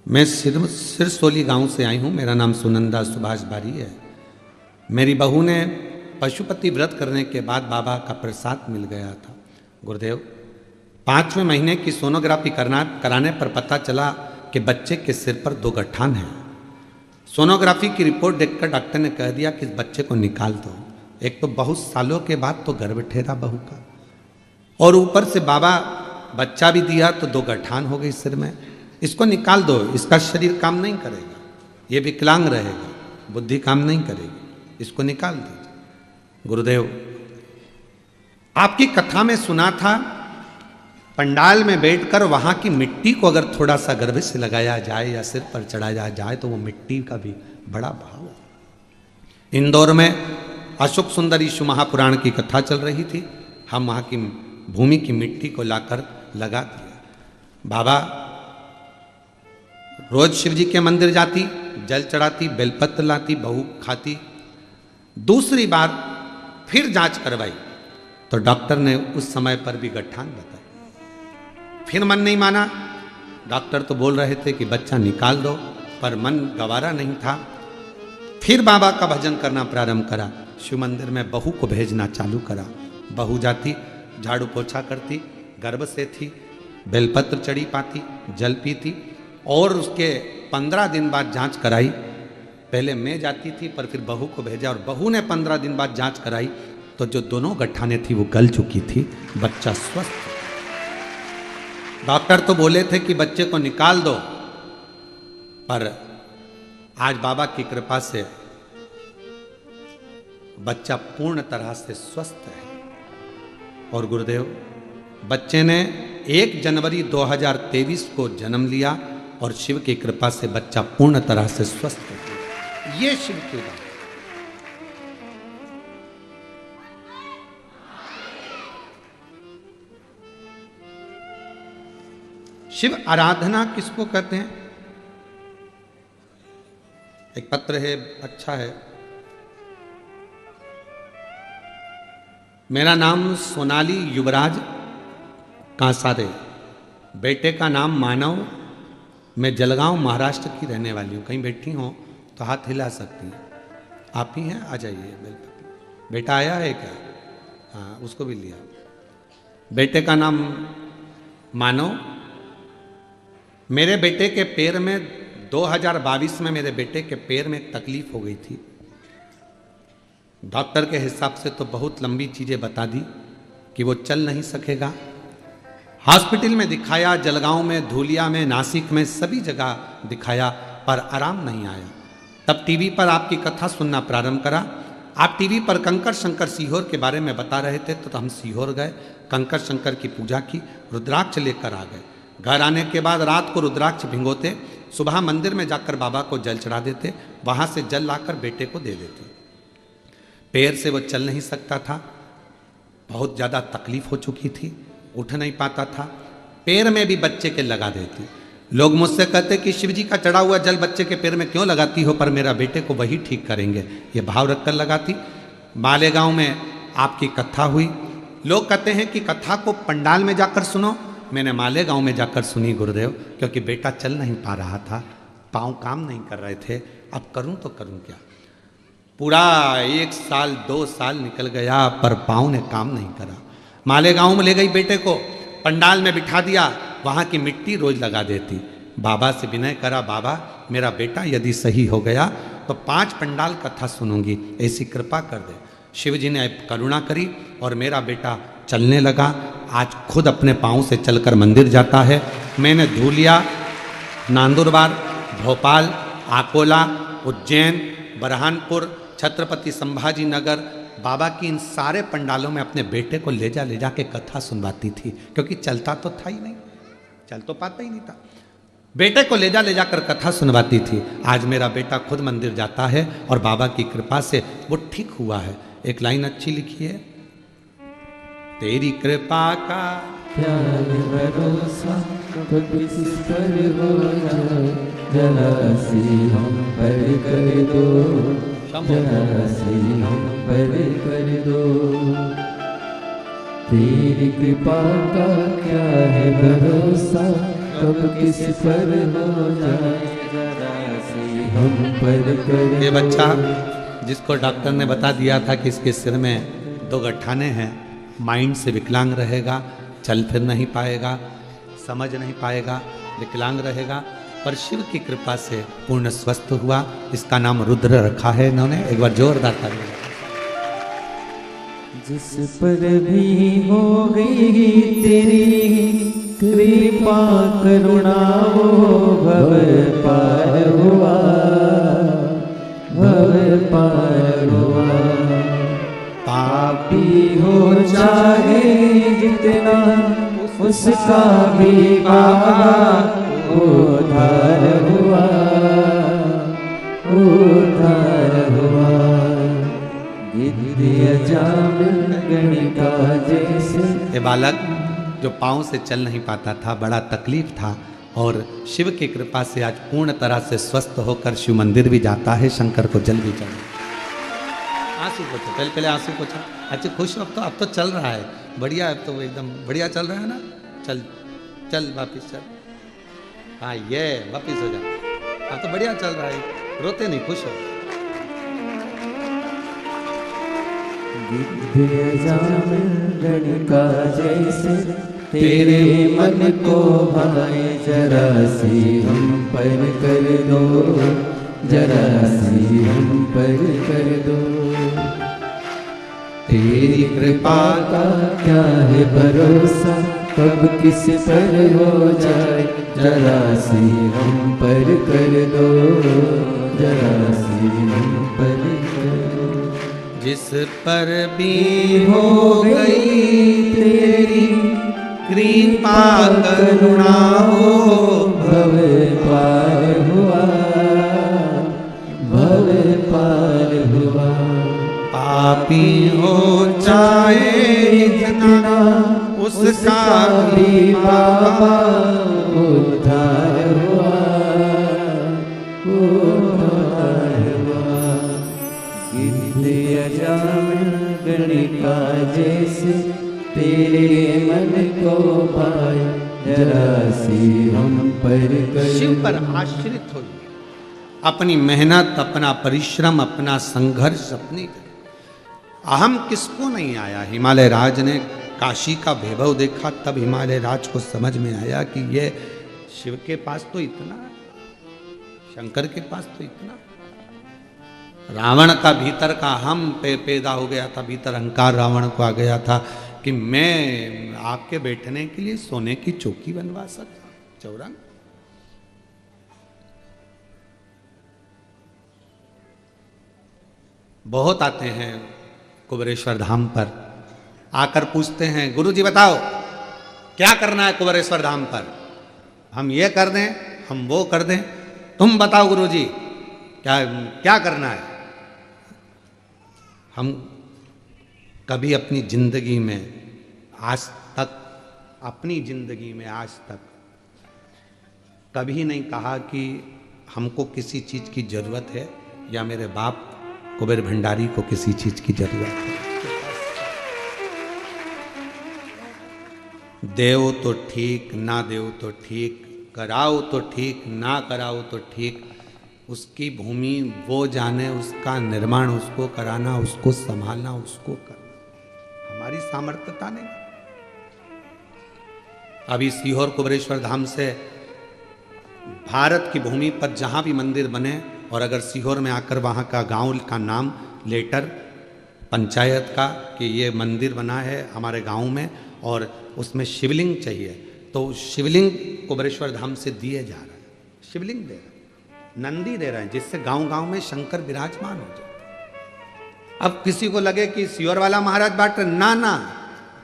मैं सिरसोली गांव से आई हूँ। मेरा नाम सुनंदा सुभाष बारी है। मेरी बहू ने पशुपति व्रत करने के बाद बाबा का प्रसाद मिल गया था। गुरुदेव, 5वें महीने की सोनोग्राफी कराने पर पता चला कि बच्चे के सिर पर 2 गठान हैं। सोनोग्राफी की रिपोर्ट देखकर डॉक्टर ने कह दिया कि इस बच्चे को निकाल दो। एक तो बहुत सालों के बाद तो गर्भ ठहरा बहू का, और ऊपर से बाबा बच्चा भी दिया तो 2 गठान हो गई सिर में। इसको निकाल दो, इसका शरीर काम नहीं करेगा, ये विकलांग रहेगा, बुद्धि काम नहीं करेगी, इसको निकाल दीजिए। गुरुदेव, आपकी कथा में सुना था पंडाल में बैठकर वहां की मिट्टी को अगर थोड़ा सा गर्भ से लगाया जाए या सिर पर चढ़ाया जाए तो वो मिट्टी का भी बड़ा भाव है। इंदौर में अशोक सुंदर ईशु महापुराण की कथा चल रही थी। हम वहां की भूमि की मिट्टी को लाकर लगा दिया। बाबा रोज शिव जी के मंदिर जाती, जल चढ़ाती, बेलपत्र लाती, बहू खाती। दूसरी बार फिर जांच करवाई तो डॉक्टर ने उस समय पर भी गठान बताया। फिर मन नहीं माना। डॉक्टर तो बोल रहे थे कि बच्चा निकाल दो, पर मन गवारा नहीं था। फिर बाबा का भजन करना प्रारंभ करा। शिव मंदिर में बहू को भेजना चालू करा। बहू जाती, झाड़ू पोछा करती, गर्भ से थी, बेलपत्र चढ़ी पाती, जल पीती, और उसके 15 दिन बाद जांच कराई। पहले मैं जाती थी, पर फिर बहू को भेजा, और बहू ने 15 दिन बाद जांच कराई तो जो दोनों गठाने थी वो गल चुकी थी। बच्चा स्वस्थ। डॉक्टर तो बोले थे कि बच्चे को निकाल दो, पर आज बाबा की कृपा से बच्चा पूर्ण तरह से स्वस्थ है। और गुरुदेव, बच्चे ने 1 जनवरी 2023 को जन्म लिया और शिव की कृपा से बच्चा पूर्ण तरह से स्वस्थ हो गया। ये शिव की बात। शिव आराधना किसको कहते हैं? एक पत्र है, अच्छा है। मेरा नाम सोनाली युवराज कांसारे, बेटे का नाम मानव। मैं जलगांव महाराष्ट्र की रहने वाली हूँ। कहीं बैठी हो तो हाथ हिला सकती हैं। आप ही हैं, आ जाइए। बेटा आया है क्या? हाँ, उसको भी लिया। बेटे का नाम मानव। मेरे बेटे के पैर में 2022 में मेरे बेटे के पैर में एक तकलीफ हो गई थी। डॉक्टर के हिसाब से तो बहुत लंबी चीज़ें बता दी कि वो चल नहीं सकेगा। हॉस्पिटल में दिखाया, जलगांव में, धूलिया में, नासिक में, सभी जगह दिखाया, पर आराम नहीं आया। तब टीवी पर आपकी कथा सुनना प्रारंभ करा। आप टीवी पर कंकर शंकर सीहोर के बारे में बता रहे थे, तो हम सीहोर गए, कंकर शंकर की पूजा की, रुद्राक्ष लेकर आ गए। घर आने के बाद रात को रुद्राक्ष भिंगोते, सुबह मंदिर में जाकर बाबा को जल चढ़ा देते, वहाँ से जल लाकर बेटे को दे देते। पैर से वो चल नहीं सकता था, बहुत ज़्यादा तकलीफ हो चुकी थी, उठ नहीं पाता था। पैर में भी बच्चे के लगा देती। लोग मुझसे कहते कि शिव जी का चढ़ा हुआ जल बच्चे के पैर में क्यों लगाती हो, पर मेरा बेटे को वही ठीक करेंगे, ये भाव रखकर लगाती। मालेगांव में आपकी कथा हुई। लोग कहते हैं कि कथा को पंडाल में जाकर सुनो। मैंने मालेगांव में जाकर सुनी गुरुदेव, क्योंकि बेटा चल नहीं पा रहा था, पाँव काम नहीं कर रहे थे। अब करूं तो करूं क्या? पूरा 1 साल 2 साल निकल गया, पर पाँव ने काम नहीं करा। मालेगांव में ले गई बेटे को, पंडाल में बिठा दिया, वहाँ की मिट्टी रोज लगा देती। बाबा से विनय करा, बाबा मेरा बेटा यदि सही हो गया तो 5 पंडाल कथा सुनूंगी, ऐसी कृपा कर दे। शिव जी ने करुणा करी और मेरा बेटा चलने लगा। आज खुद अपने पाँव से चलकर मंदिर जाता है। मैंने धूलिया, नांदुरबार, भोपाल, आकोला, उज्जैन, बरहानपुर, छत्रपति संभाजी नगर, बाबा की इन सारे पंडालों में अपने बेटे को ले जा के कथा सुनवाती थी, क्योंकि चलता तो था ही नहीं, चल तो पाता ही नहीं था। बेटे को ले जाकर कथा सुनवाती थी। आज मेरा बेटा खुद मंदिर जाता है और बाबा की कृपा से वो ठीक हुआ है। एक लाइन अच्छी लिखी है, तेरी कृपा का क्या है भरोसा, कब किस पर हो जाए, जरा सी हम पर कर दो, जरा सी हम पर कर दो। तेरी कृपा का क्या है भरोसा, कब किस पर हो जाए, जरा सी हम पर कर दो। ये बच्चा जिसको डॉक्टर ने बता दिया था कि इसके सिर में 2 गठाने हैं, माइंड से विकलांग रहेगा, चल फिर नहीं पाएगा, समझ नहीं पाएगा, विकलांग रहेगा, पर शिव की कृपा से पूर्ण स्वस्थ हुआ। इसका नाम रुद्र रखा है इन्होंने। एक बार जोरदार तालियां। जिस पर भी हो गई तेरी कृपा करुणा, वो भव पार हुआ, भव पार हुआ। पापी हो चाहे जितना, उसका भी बाबा उद्धार हुआ, उद्धार हुआ। गिद्ध जामिल गणिका जैसे। ये बालक जो पाँव से चल नहीं पाता था, बड़ा तकलीफ था, और शिव की कृपा से आज पूर्ण तरह से स्वस्थ होकर शिव मंदिर भी जाता है, शंकर को जल भी चढ़ा। आंसू पोछो, पहले आंसू पोछो। अच्छा खुश हो? अब तो चल रहा है, बढ़िया। अब तो एकदम बढ़िया चल रहा है ना। चल चल वापिस चल। हाँ ये वापिस हो जा। अब तो बढ़िया चल रहा है, रोते नहीं, खुश हो। गिद्ध जामिल गणिका जैसे, तेरे मन को भाए, जरा सी हम पर कर दो, जरा सी हम पर कर दो। तेरी कृपा का क्या है भरोसा, कब किस पर हो जाए, जरा सी हम पर कर दो, जरा सी हम पर कर दो। जिस पर भी हो गई तेरी कृपा करुणा, हो भव पार हुआ, भव पार हुआ। पापी हो चाहे जितना, उसका भी बाबा उद्धार हुआ, उद्धार हुआ। गिद्ध जामिल कणिका जैसे तेरे मन को भाए, जरा सी हम पर कर। शिव पर आश्रित होइए, अपनी मेहनत, अपना परिश्रम, अपना संघर्ष अपनी करें। अहम किसको नहीं आया। हिमालय राज ने काशी का वैभव देखा, तब हिमालय राज को समझ में आया कि ये शिव के पास तो इतना है, शंकर के पास तो इतना। रावण का भीतर का हम पैदा हो गया था, भीतर अहंकार रावण को आ गया था कि मैं आपके बैठने के लिए सोने की चौकी बनवा सकता, चौरंग। बहुत आते हैं कुबेरेश्वर धाम पर, आकर पूछते हैं गुरुजी बताओ क्या करना है कुबेरेश्वर धाम पर, हम ये कर दें, हम वो कर दें, तुम बताओ गुरुजी क्या क्या करना है। हम कभी अपनी जिंदगी में आज तक, अपनी जिंदगी में आज तक कभी नहीं कहा कि हमको किसी चीज की जरूरत है या मेरे बाप कुबेर भंडारी को किसी चीज की जरूरत है। देव तो ठीक, ना देव तो ठीक, कराओ तो ठीक, ना कराओ तो ठीक, उसकी भूमि वो जाने, उसका निर्माण उसको कराना, उसको संभालना, उसको करना, हमारी सामर्थ्यता नहीं। अभी सीहोर कुबेरेश्वर धाम से भारत की भूमि पर जहां भी मंदिर बने, और अगर सीहोर में आकर वहां का गांव का नाम लेटर पंचायत का कि ये मंदिर बना है हमारे गांव में और उसमें शिवलिंग चाहिए, तो शिवलिंग कुबेरेश्वर धाम से दिए जा रहे हैं, शिवलिंग दे रहे हैं, नंदी दे रहे हैं, जिससे गांव गांव में शंकर विराजमान हो जाए। अब किसी को लगे कि सीहोर वाला महाराज बांट रहे, ना ना,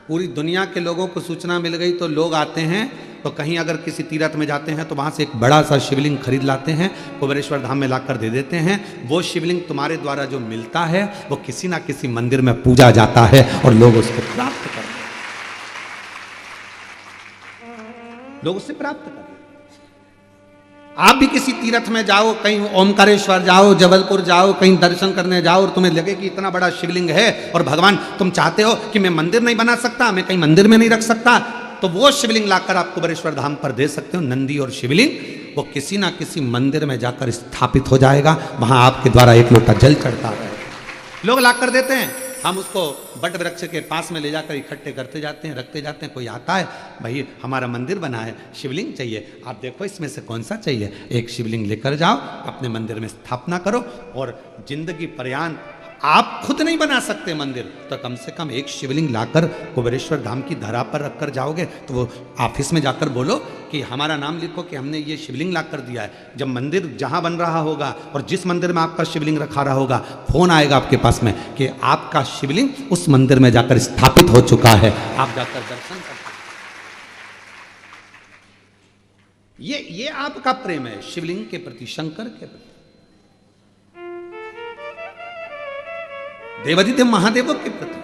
पूरी दुनिया के लोगों को सूचना मिल गई तो लोग आते हैं, तो कहीं अगर किसी तीर्थ में जाते हैं तो वहां से एक बड़ा सा शिवलिंग खरीद लाते हैं, कुबेरेश्वर धाम में लाकर दे देते हैं। वो शिवलिंग तुम्हारे द्वारा जो मिलता है वो किसी ना किसी मंदिर में पूजा जाता है और लोग उसको प्राप्त करते हैं, लोग उससे प्राप्त करें। आप भी किसी तीर्थ में जाओ, कहीं ओमकारेश्वर जाओ, जबलपुर जाओ, कहीं दर्शन करने जाओ और तुम्हें लगे कि इतना बड़ा शिवलिंग है और भगवान तुम चाहते हो कि मैं मंदिर नहीं बना सकता, मैं कहीं मंदिर में नहीं रख सकता, तो वो शिवलिंग लाकर आप कुबेरेश्वर धाम पर दे सकते हो। नंदी और शिवलिंग वो किसी ना किसी मंदिर में जाकर स्थापित हो जाएगा, वहां आपके द्वारा एक लोटा जल चढ़ता है, लोग लाकर देते हैं, हम उसको बट वृक्ष के पास में ले जाकर इकट्ठे करते जाते हैं, रखते जाते हैं। कोई आता है, भाई हमारा मंदिर बना है, शिवलिंग चाहिए, आप देखो इसमें से कौन सा चाहिए, एक शिवलिंग लेकर जाओ, अपने मंदिर में स्थापना करो, और जिंदगी पर्यान आप खुद नहीं बना सकते मंदिर, तो कम से कम एक शिवलिंग लाकर कुबेरेश्वर धाम की धरा पर रखकर जाओगे तो वो ऑफिस में जाकर बोलो कि हमारा नाम लिखो कि हमने ये शिवलिंग लाकर दिया है। जब मंदिर जहां बन रहा होगा और जिस मंदिर में आपका शिवलिंग रखा रहा होगा, फोन आएगा आपके पास में कि आपका शिवलिंग उस मंदिर में जाकर स्थापित हो चुका है, आप जाकर दर्शन कर सकते। ये आपका प्रेम है शिवलिंग के प्रति, शंकर के प्रति, देवादिदेव महादेवों के प्रति।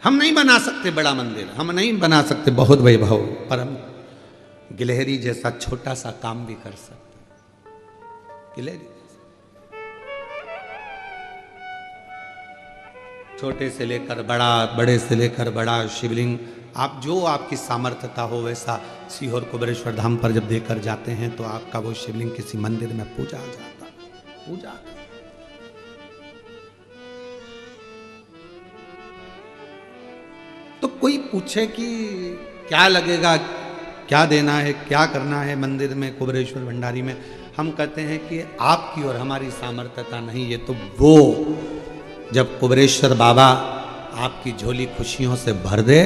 हम नहीं बना सकते बड़ा मंदिर, हम नहीं बना सकते बहुत वैभव, पर हम गिलहरी जैसा छोटा सा काम भी कर सकते। गिलहरी छोटे से लेकर बड़ा, बड़े से लेकर बड़ा शिवलिंग, आप जो आपकी सामर्थ्यता हो वैसा सीहोर कुबेरेश्वर धाम पर जब देकर जाते हैं तो आपका वो शिवलिंग किसी मंदिर में पूजा जाता है, पूजा। तो कोई पूछे कि क्या लगेगा, क्या देना है, क्या करना है मंदिर में कुबेरेश्वर भंडारी में, हम कहते हैं कि आपकी और हमारी सामर्थ्यता नहीं, ये तो वो जब कुबेरेश्वर बाबा आपकी झोली खुशियों से भर दे,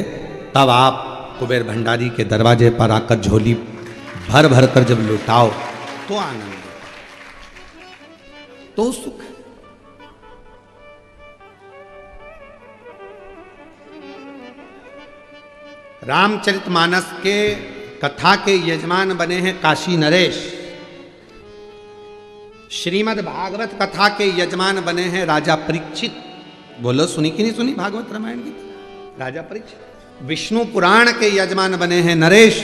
तब आप कुबेर भंडारी के दरवाजे पर आकर झोली भर भर कर जब लुटाओ तो आनंद, तो सुख। रामचरितमानस के कथा के यजमान बने हैं काशी नरेश। श्रीमद् भागवत कथा के यजमान बने हैं राजा परीक्षित। बोलो, सुनी कि नहीं सुनी भागवत रामायण की? राजा परीक्षित। विष्णु पुराण के यजमान बने हैं नरेश।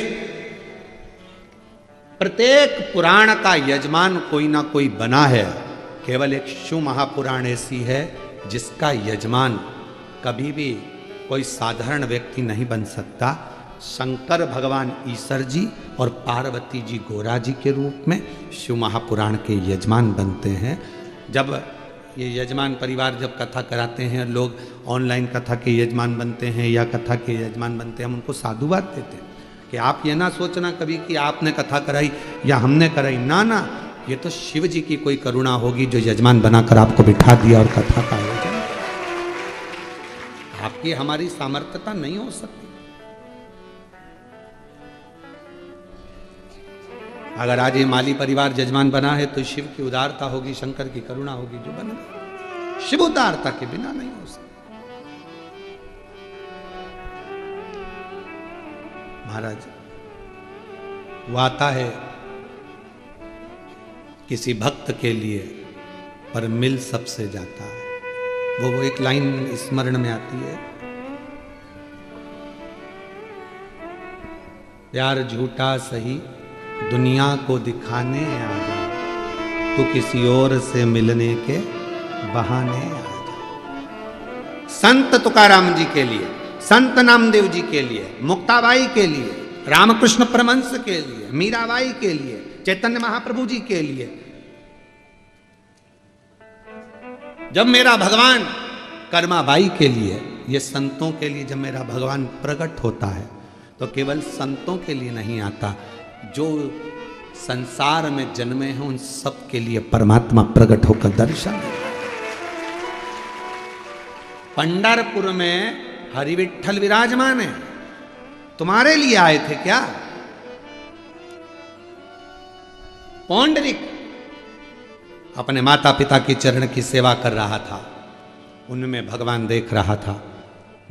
प्रत्येक पुराण का यजमान कोई ना कोई बना है। केवल एक शिव महापुराण ऐसी है जिसका यजमान कभी भी कोई साधारण व्यक्ति नहीं बन सकता। शंकर भगवान ईश्वर जी और पार्वती जी गोरा जी के रूप में शिव महापुराण के यजमान बनते हैं। जब ये यजमान परिवार जब कथा कराते हैं, लोग ऑनलाइन कथा के यजमान बनते हैं या कथा के यजमान बनते हैं, हम उनको साधुवाद देते हैं कि आप ये ना सोचना कभी कि आपने कथा कराई या हमने कराई, ना ना, ये तो शिव जी की कोई करुणा होगी जो यजमान बनाकर आपको बिठा दिया और कथा का आयोजन। आपकी हमारी सामर्थ्यता नहीं हो सकती। अगर आज ये माली परिवार यजमान बना है तो शिव की उदारता होगी, शंकर की करुणा होगी जो बने। शिव उदारता के बिना नहीं हो सकता। महाराज वो आता है किसी भक्त के लिए पर मिल सबसे जाता है। वो एक लाइन स्मरण में आती है, प्यार झूठा सही दुनिया को दिखाने आ जा, तू किसी और से मिलने के बहाने आ जा। संत तुकाराम जी के लिए, संत नामदेव जी के लिए, मुक्ताबाई के लिए, रामकृष्ण परमहंस के लिए, मीराबाई के लिए, चैतन्य महाप्रभु जी के लिए, जब मेरा भगवान कर्माबाई के लिए, ये संतों के लिए जब मेरा भगवान प्रकट होता है तो केवल संतों के लिए नहीं आता, जो संसार में जन्मे हैं उन सब के लिए परमात्मा प्रकट होकर दर्शन देता है। पंढरपुर में हरि विठ्ठल विराजमान है, तुम्हारे लिए आए थे क्या? पौंडरिक अपने माता पिता के चरण की सेवा कर रहा था, उनमें भगवान देख रहा था।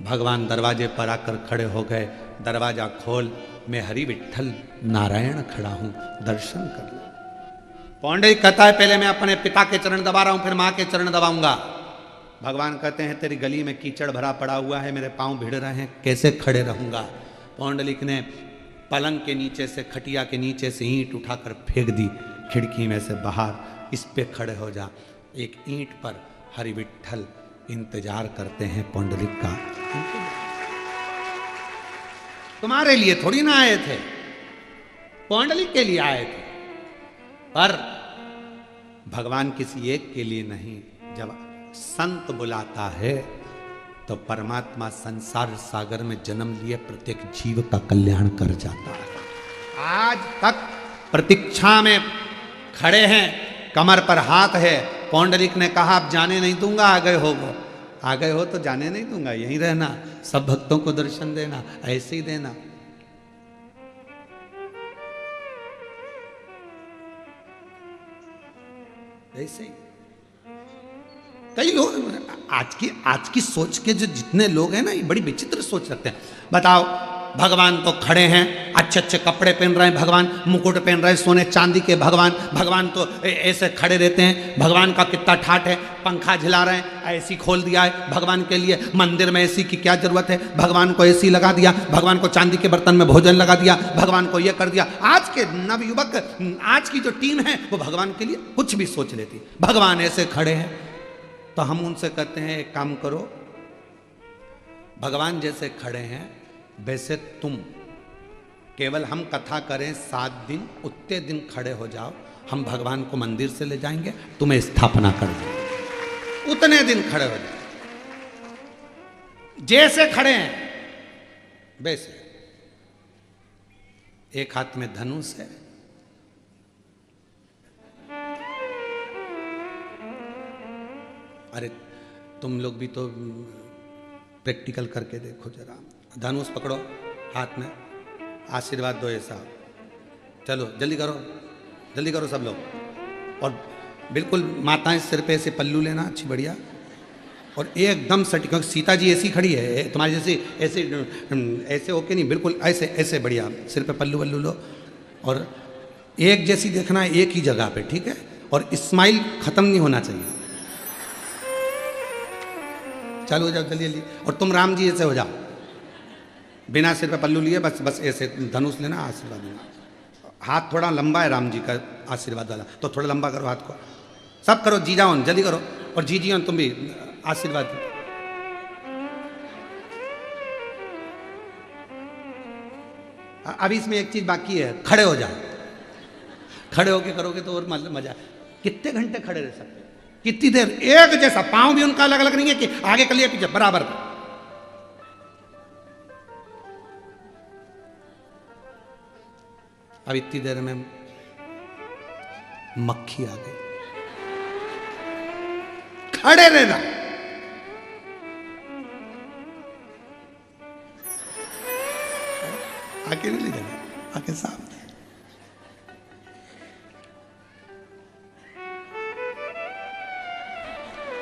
भगवान दरवाजे पर आकर खड़े हो गए, दरवाजा खोल, मैं हरि विठ्ठल नारायण खड़ा हूं, दर्शन कर ले। पौंडरिक कहता है पहले मैं अपने पिता के चरण दबा रहा हूं, फिर मां के चरण दबाऊंगा। भगवान कहते हैं तेरी गली में कीचड़ भरा पड़ा हुआ है, मेरे पांव भिड़ रहे हैं, कैसे खड़े रहूंगा। पौंडरिक ने पलंग के नीचे से, खटिया के नीचे से ईंट उठाकर फेंक दी खिड़की में से बाहर, इस पे खड़े हो जा। एक ईंट पर हरि विठ्ठल इंतजार करते हैं पौंडरिक का। तुम्हारे लिए थोड़ी ना आए थे, पौंडरिक के लिए आए थे। पर भगवान किसी एक के लिए नहीं, जब संत बुलाता है तो परमात्मा संसार सागर में जन्म लिए प्रत्येक जीव का कल्याण कर जाता है। आज तक प्रतीक्षा में खड़े हैं, कमर पर हाथ है। पौंडरिक ने कहा अब जाने नहीं दूंगा, आ गए हो वो, आ गए हो तो जाने नहीं दूंगा, यहीं रहना, सब भक्तों को दर्शन देना, ऐसे ही देना। ऐसे ही कई लोग आज की सोच के जो जितने लोग हैं ना, ये बड़ी विचित्र सोच रखते हैं। बताओ, भगवान तो खड़े हैं, अच्छे अच्छे कपड़े पहन रहे हैं भगवान, मुकुट पहन रहे हैं सोने चांदी के भगवान तो ऐसे खड़े रहते हैं। भगवान का कितना ठाठ है, पंखा झिला रहे हैं, एसी खोल दिया है भगवान के लिए। मंदिर में एसी की क्या जरूरत है, भगवान को एसी लगा दिया, भगवान को चांदी के बर्तन में भोजन लगा दिया, भगवान को ये कर दिया। आज के नवयुवक, आज की जो टीम है वो भगवान के लिए कुछ भी सोच लेती। भगवान ऐसे खड़े हैं तो हम उनसे कहते हैं एक काम करो, भगवान जैसे खड़े हैं वैसे तुम, केवल हम कथा करें 7 दिन, उतने दिन खड़े हो जाओ, हम भगवान को मंदिर से ले जाएंगे, तुम्हें स्थापना कर देंगे। उतने दिन खड़े हो जाओ, जैसे खड़े हैं वैसे। एक हाथ में धनुष है, अरे तुम लोग भी तो प्रैक्टिकल करके देखो जरा। धनुष पकड़ो हाथ में, आशीर्वाद दो ऐसा। चलो जल्दी करो सब लोग। और बिल्कुल माताएं सिर पे ऐसे पल्लू लेना, अच्छी बढ़िया, और एकदम सटीक। सीता जी ऐसी खड़ी है तुम्हारी जैसे, ऐसे होके नहीं, बिल्कुल ऐसे बढ़िया सिर पे पल्लू वल्लू लो, और एक जैसी देखना है एक ही जगह पे, ठीक है। और स्माइल खत्म नहीं होना चाहिए। चालू हो जाओ जल्दी। और तुम राम जी ऐसे हो जाओ, बिना सिर पे पल्लू लिए, बस ऐसे धनुष लेना, आशीर्वाद देना। हाथ थोड़ा लंबा है राम जी का आशीर्वाद वाला, तो थोड़ा लंबा करो हाथ को, सब करो, जी जाओ जल्दी करो, और जी जी तुम भी आशीर्वाद दो। अभी इसमें एक चीज बाकी है, खड़े हो जाओ। खड़े होके करोगे तो और मजा। कितने घंटे खड़े रह सकते हो? कितनी देर? एक जैसा, पांव भी उनका अलग अलग नहीं है कि आगे कर लिया पीछे, बराबर। अब इतनी देर में मक्खी आ गई। खड़े रहना। आके नहीं ले जाना, आके सामने।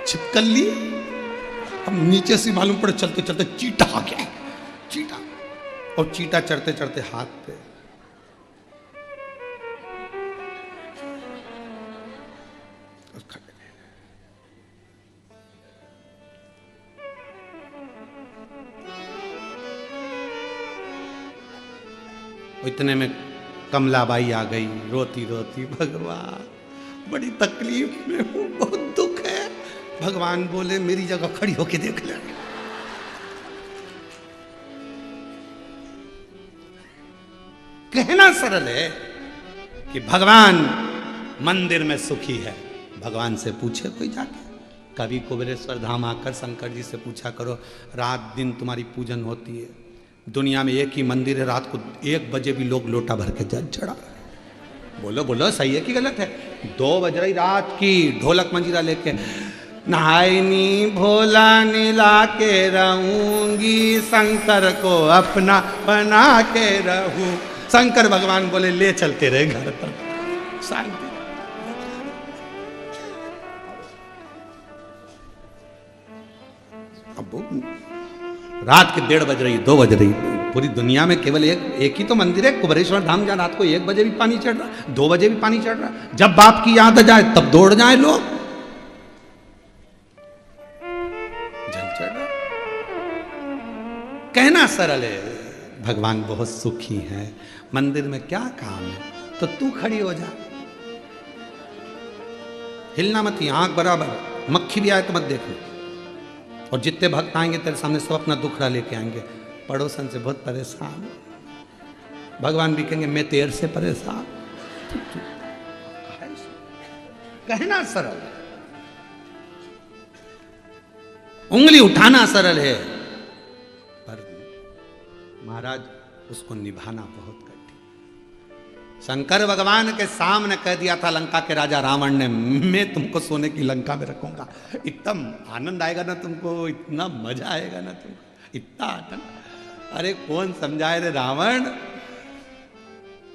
छिपकल ली, अब नीचे से मालूम पड़े चलते चलते चीटा आ गया। चीटा, और चीटा चढ़ते चढ़ते हाथ पे। इतने में कमलाबाई आ गई, रोती रोती, भगवान बड़ी तकलीफ में हूं, बहुत दुख है। भगवान बोले मेरी जगह खड़ी होके देख ले। कहना सरल है कि भगवान मंदिर में सुखी है। भगवान से पूछे कोई जाके, कभी कुबेरेश्वर धाम आकर शंकर जी से पूछा करो, रात दिन तुम्हारी पूजन होती है, दुनिया में एक ही मंदिर है, रात को 1 बजे भी लोग लोटा भर के जल चढ़ा। बोलो बोलो, सही है कि गलत है? 2 बज रही रात की, ढोलक मंजीरा लेके, नहायनी भोला नीला के रहूंगी, शंकर को अपना बना के रहूं। शंकर भगवान बोले ले चलते रहे घर पर, शांति। अब रात के 1:30 बज रही, 2 बज रही, पूरी दुनिया में केवल एक ही तो मंदिर है, कुबेरेश्वर धाम, जहां रात को 1 बजे भी पानी चढ़ रहा, 2 बजे भी पानी चढ़ रहा। जब बाप की याद आ जाए तब दौड़ जाए लोग। जल चढ़ रहा। कहना सरल है, भगवान बहुत सुखी है, मंदिर में क्या काम है? तो तू खड़ी हो जा, हिलना मत, आंख बराबर, मक्खी भी आए तो मत देखना। और जितने भक्त आएंगे तेरे सामने सब अपना दुखड़ा लेके आएंगे। पड़ोसन से बहुत परेशान, भगवान भी कहेंगे मैं तेरे से परेशान। कहना सरल, उंगली उठाना सरल है, पर महाराज उसको निभाना बहुत कठिन। शंकर भगवान के सामने कह दिया था लंका के राजा रावण ने, मैं तुमको सोने की लंका में रखूंगा, इतना आनंद आएगा ना तुमको, इतना मजा आएगा ना तुमको, इतना आनंद। अरे कौन समझाए रे रावण।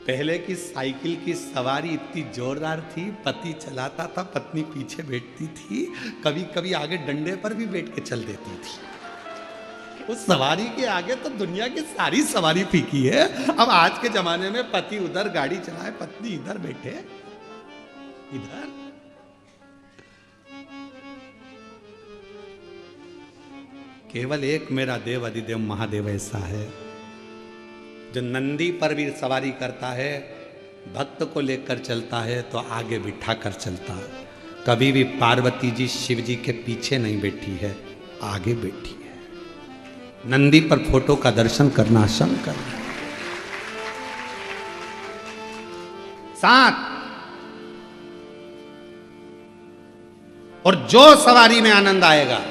पहले की साइकिल की सवारी इतनी जोरदार थी, पति चलाता था, पत्नी पीछे बैठती थी, कभी कभी आगे डंडे पर भी बैठ के चल देती थी। उस सवारी के आगे तो दुनिया की सारी सवारी फीकी है। अब आज के जमाने में पति उधर गाड़ी चलाए, पत्नी इधर बैठे, इधर। केवल एक मेरा देव अधिदेव महादेव ऐसा है जो नंदी पर भी सवारी करता है, भक्त को लेकर चलता है तो आगे बिठा कर चलता। कभी भी पार्वती जी शिव जी के पीछे नहीं बैठी है, आगे बैठी है। नंदी पर फोटो का दर्शन करना शंकर। साथ और जो सवारी में आनंद आएगा,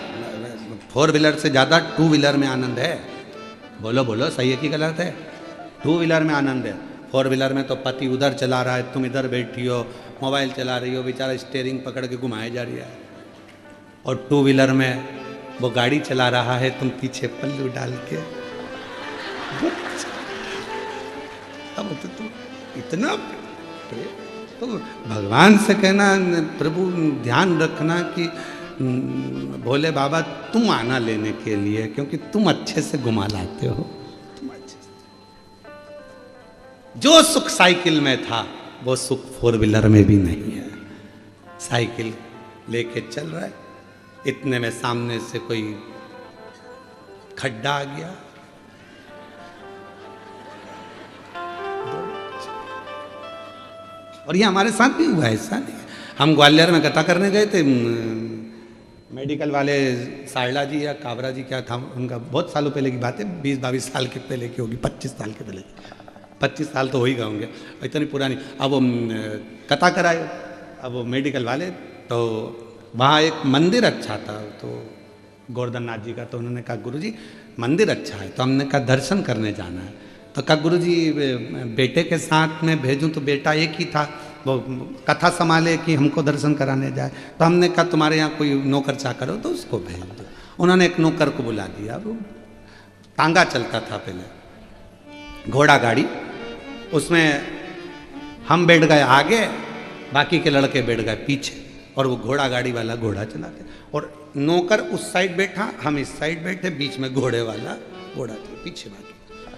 4 व्हीलर से ज्यादा 2 व्हीलर में आनंद है। बोलो बोलो, सही है कि गलत है? 2 व्हीलर में आनंद है। 4 व्हीलर में तो पति उधर चला रहा है, तुम इधर बैठी हो, मोबाइल चला रही हो, बेचारा स्टीयरिंग पकड़ के घुमाए जा रही है। और 2 व्हीलर में वो गाड़ी चला रहा है, तुम पीछे पल्लू डाल के। अब तो तुम इतना तो भगवान से कहना, प्रभु ध्यान रखना कि भोले बाबा तुम आना लेने के लिए, क्योंकि तुम अच्छे से घुमा लाते हो, तुम अच्छे से। जो सुख साइकिल में था वो सुख 4 व्हीलर में भी नहीं है। साइकिल लेके चल रहा है, इतने में सामने से कोई खड्डा आ गया, और ये हमारे साथ भी हुआ, ऐसा नहीं। हम ग्वालियर में कथा करने गए थे, मेडिकल वाले सारला जी या काबरा जी क्या था उनका, बहुत सालों पहले की बात है, 20-22 साल के पहले की होगी, 25 साल के पहले, 25 साल तो हो ही गए होंगे, इतनी पुरानी। अब वो कथा कराए, अब वो मेडिकल वाले, तो वहाँ एक मंदिर अच्छा था, तो गोवर्धन नाथ जी का, तो उन्होंने कहा गुरुजी मंदिर अच्छा है, तो हमने कहा दर्शन करने जाना है, तो कहा गुरुजी बेटे के साथ में भेजूं, तो बेटा एक ही था, वो कथा संभाले कि हमको दर्शन कराने जाए, तो हमने कहा तुम्हारे यहाँ कोई नौकर चाकर हो तो उसको भेज दो। उन्होंने एक नौकर को बुला दिया, वो तांगा चलता था पहले, घोड़ा गाड़ी, उसमें हम बैठ गए आगे, बाकी के लड़के बैठ गए पीछे, और वो घोड़ा गाड़ी वाला घोड़ा चलाते, और नौकर उस साइड बैठा, हम इस साइड बैठे, बीच में घोड़े वाला घोड़ा था, पीछे बाकी।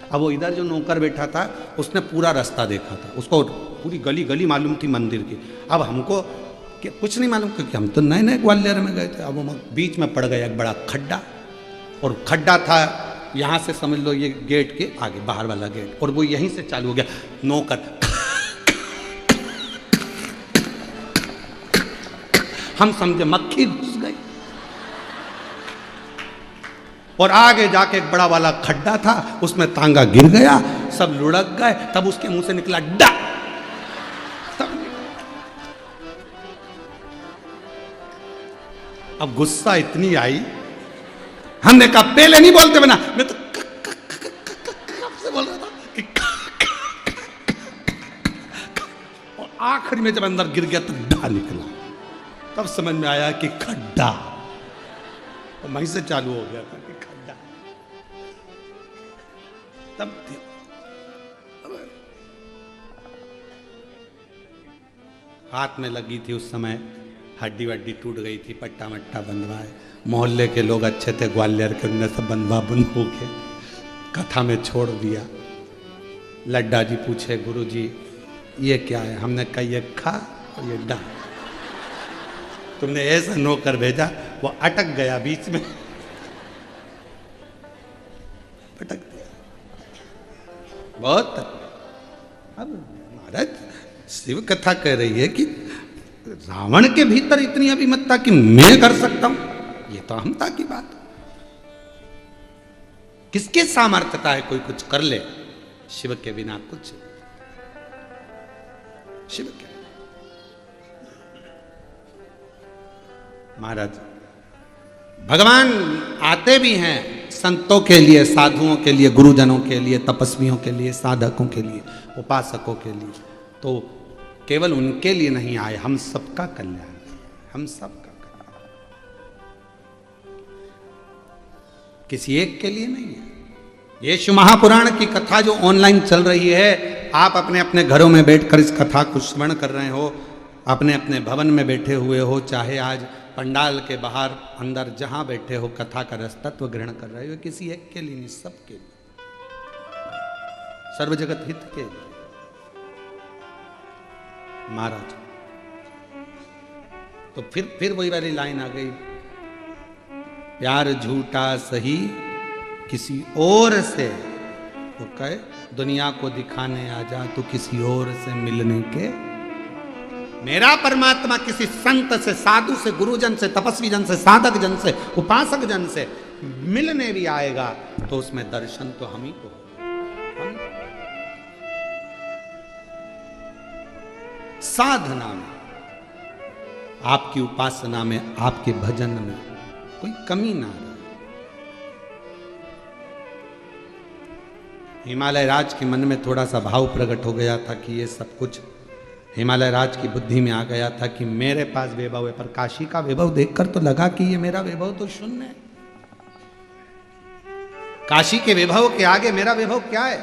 अब वो इधर जो नौकर बैठा था उसने पूरा रास्ता देखा था, उसको पूरी गली गली मालूम थी मंदिर की। अब हमको कुछ नहीं मालूम, क्योंकि हम तो नए नए ग्वालियर में गए थे। अब वो बीच में पड़ गया एक बड़ा खड्डा, और खड्डा था यहाँ से समझ लो ये गेट के आगे, बाहर वाला गेट, और वो यहीं से चालू हो गया। नौकर हम समझे मक्खी घुस गई, और आगे जाके एक बड़ा वाला खड्डा था, उसमें तांगा गिर गया, सब लुढ़क गए, तब उसके मुंह से निकला डा। अब गुस्सा इतनी आई, हमने कहा पहले नहीं बोलते बना, मैं तो से बोल रहा था कि और आखिरी में जब अंदर गिर गया तो डा निकला, तब समझ में आया कि खड्डा, और वहीं से चालू हो गया था कि खड्डा। तब हाथ में लगी थी उस समय, हड्डी वड्डी टूट गई थी, पट्टा मट्टा बंधवाए, मोहल्ले के लोग अच्छे थे ग्वालियर के, उनने सब बंधवा बंधो के कथा में छोड़ दिया। लड्डा जी पूछे गुरुजी ये क्या है, हमने कहा ये खा और ये डा। तुमने ऐसा नौकर भेजा, वो अटक गया बीच में, पटक दिया बहुत। अब महाराज शिव कथा कह रही है कि रावण के भीतर इतनी अभिमतता कि मैं कर सकता हूं, ये तो अहमता की बात। किसके सामर्थ्यता है कोई कुछ कर ले, शिव के बिना कुछ, शिव के। महाराज भगवान आते भी हैं संतों के लिए, साधुओं के लिए, गुरुजनों के लिए, तपस्वियों के लिए, साधकों के लिए, उपासकों के लिए, तो केवल उनके लिए नहीं आए, हम सबका कल्याण, हम सबका कल्याण, किसी एक के लिए नहीं है। ये शिव महापुराण की कथा जो ऑनलाइन चल रही है, आप अपने अपने घरों में बैठकर इस कथा को श्रवण कर रहे हो, अपने अपने भवन में बैठे हुए हो, चाहे आज पंडाल के बाहर अंदर जहां बैठे हो, कथा का रस तत्व ग्रहण कर रहे हो, किसी एक के लिए नहीं, सबके लिए, सर्व जगत हित के लिए। महाराज तो फिर वही वाली लाइन आ गई, प्यार झूठा सही किसी और से, तो कहे दुनिया को दिखाने आ जा तो किसी और से मिलने के। मेरा परमात्मा किसी संत से, साधु से, गुरुजन से, तपस्वी जन से, साधक जन से, उपासक जन से मिलने भी आएगा तो उसमें दर्शन तो हम ही को, हम साधना में, आपकी उपासना में, आपके भजन में कोई कमी ना रहे। हिमालय राज के मन में थोड़ा सा भाव प्रकट हो गया था कि ये सब कुछ हिमालय राज की बुद्धि में आ गया था कि मेरे पास वैभव है, पर काशी का वैभव देखकर तो लगा कि ये मेरा वैभव तो शून्य है। काशी के वैभव के आगे मेरा वैभव क्या है,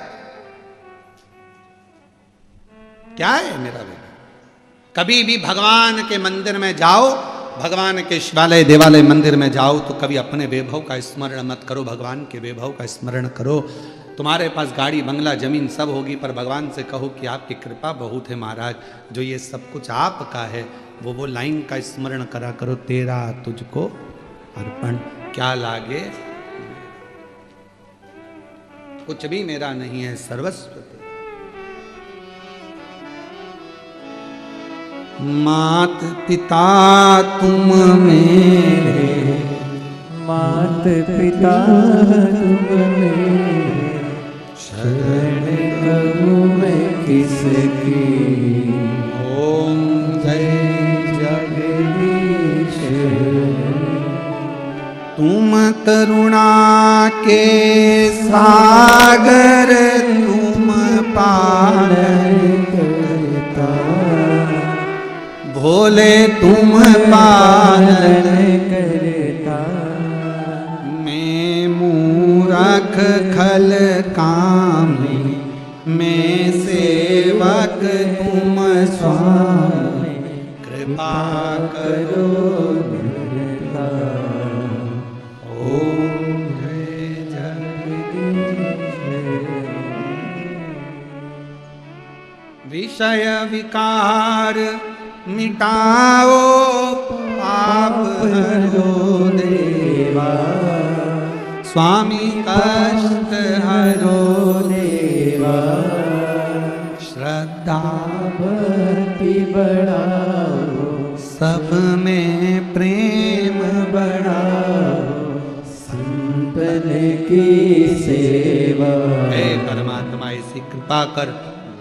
क्या है मेरा वैभव? कभी भी भगवान के मंदिर में जाओ, भगवान के शिवालय देवालय मंदिर में जाओ तो कभी अपने वैभव का स्मरण मत करो, भगवान के वैभव का स्मरण करो। तुम्हारे पास गाड़ी बंगला जमीन सब होगी, पर भगवान से कहो कि आपकी कृपा बहुत है महाराज, जो ये सब कुछ आपका है। वो लाइन का स्मरण करा करो, तेरा तुझको अर्पण, क्या लागे कुछ भी मेरा नहीं है, सर्वस्व। मात पिता तुम मेरे, मात पिता तुम मेरे, शरण कहूँ मैं किसकी। ओम जय जगदीश तुम करुणा के सागर, तुम पालन करता, भोले तुम पालन करता। मैं मूरख खल कामी, मैं सेवक तुम स्वामी, कृपा करो निरता। ओम जय जगदीश विषय विकार मिटाओ, पाप हरो देवा, स्वामी कष्ट हरो देवा। श्रद्धा भक्ति बढ़ाओ, सब में प्रेम बढ़ाओ, संतन की सेवा। हे परमात्मा ऐसी कृपा कर,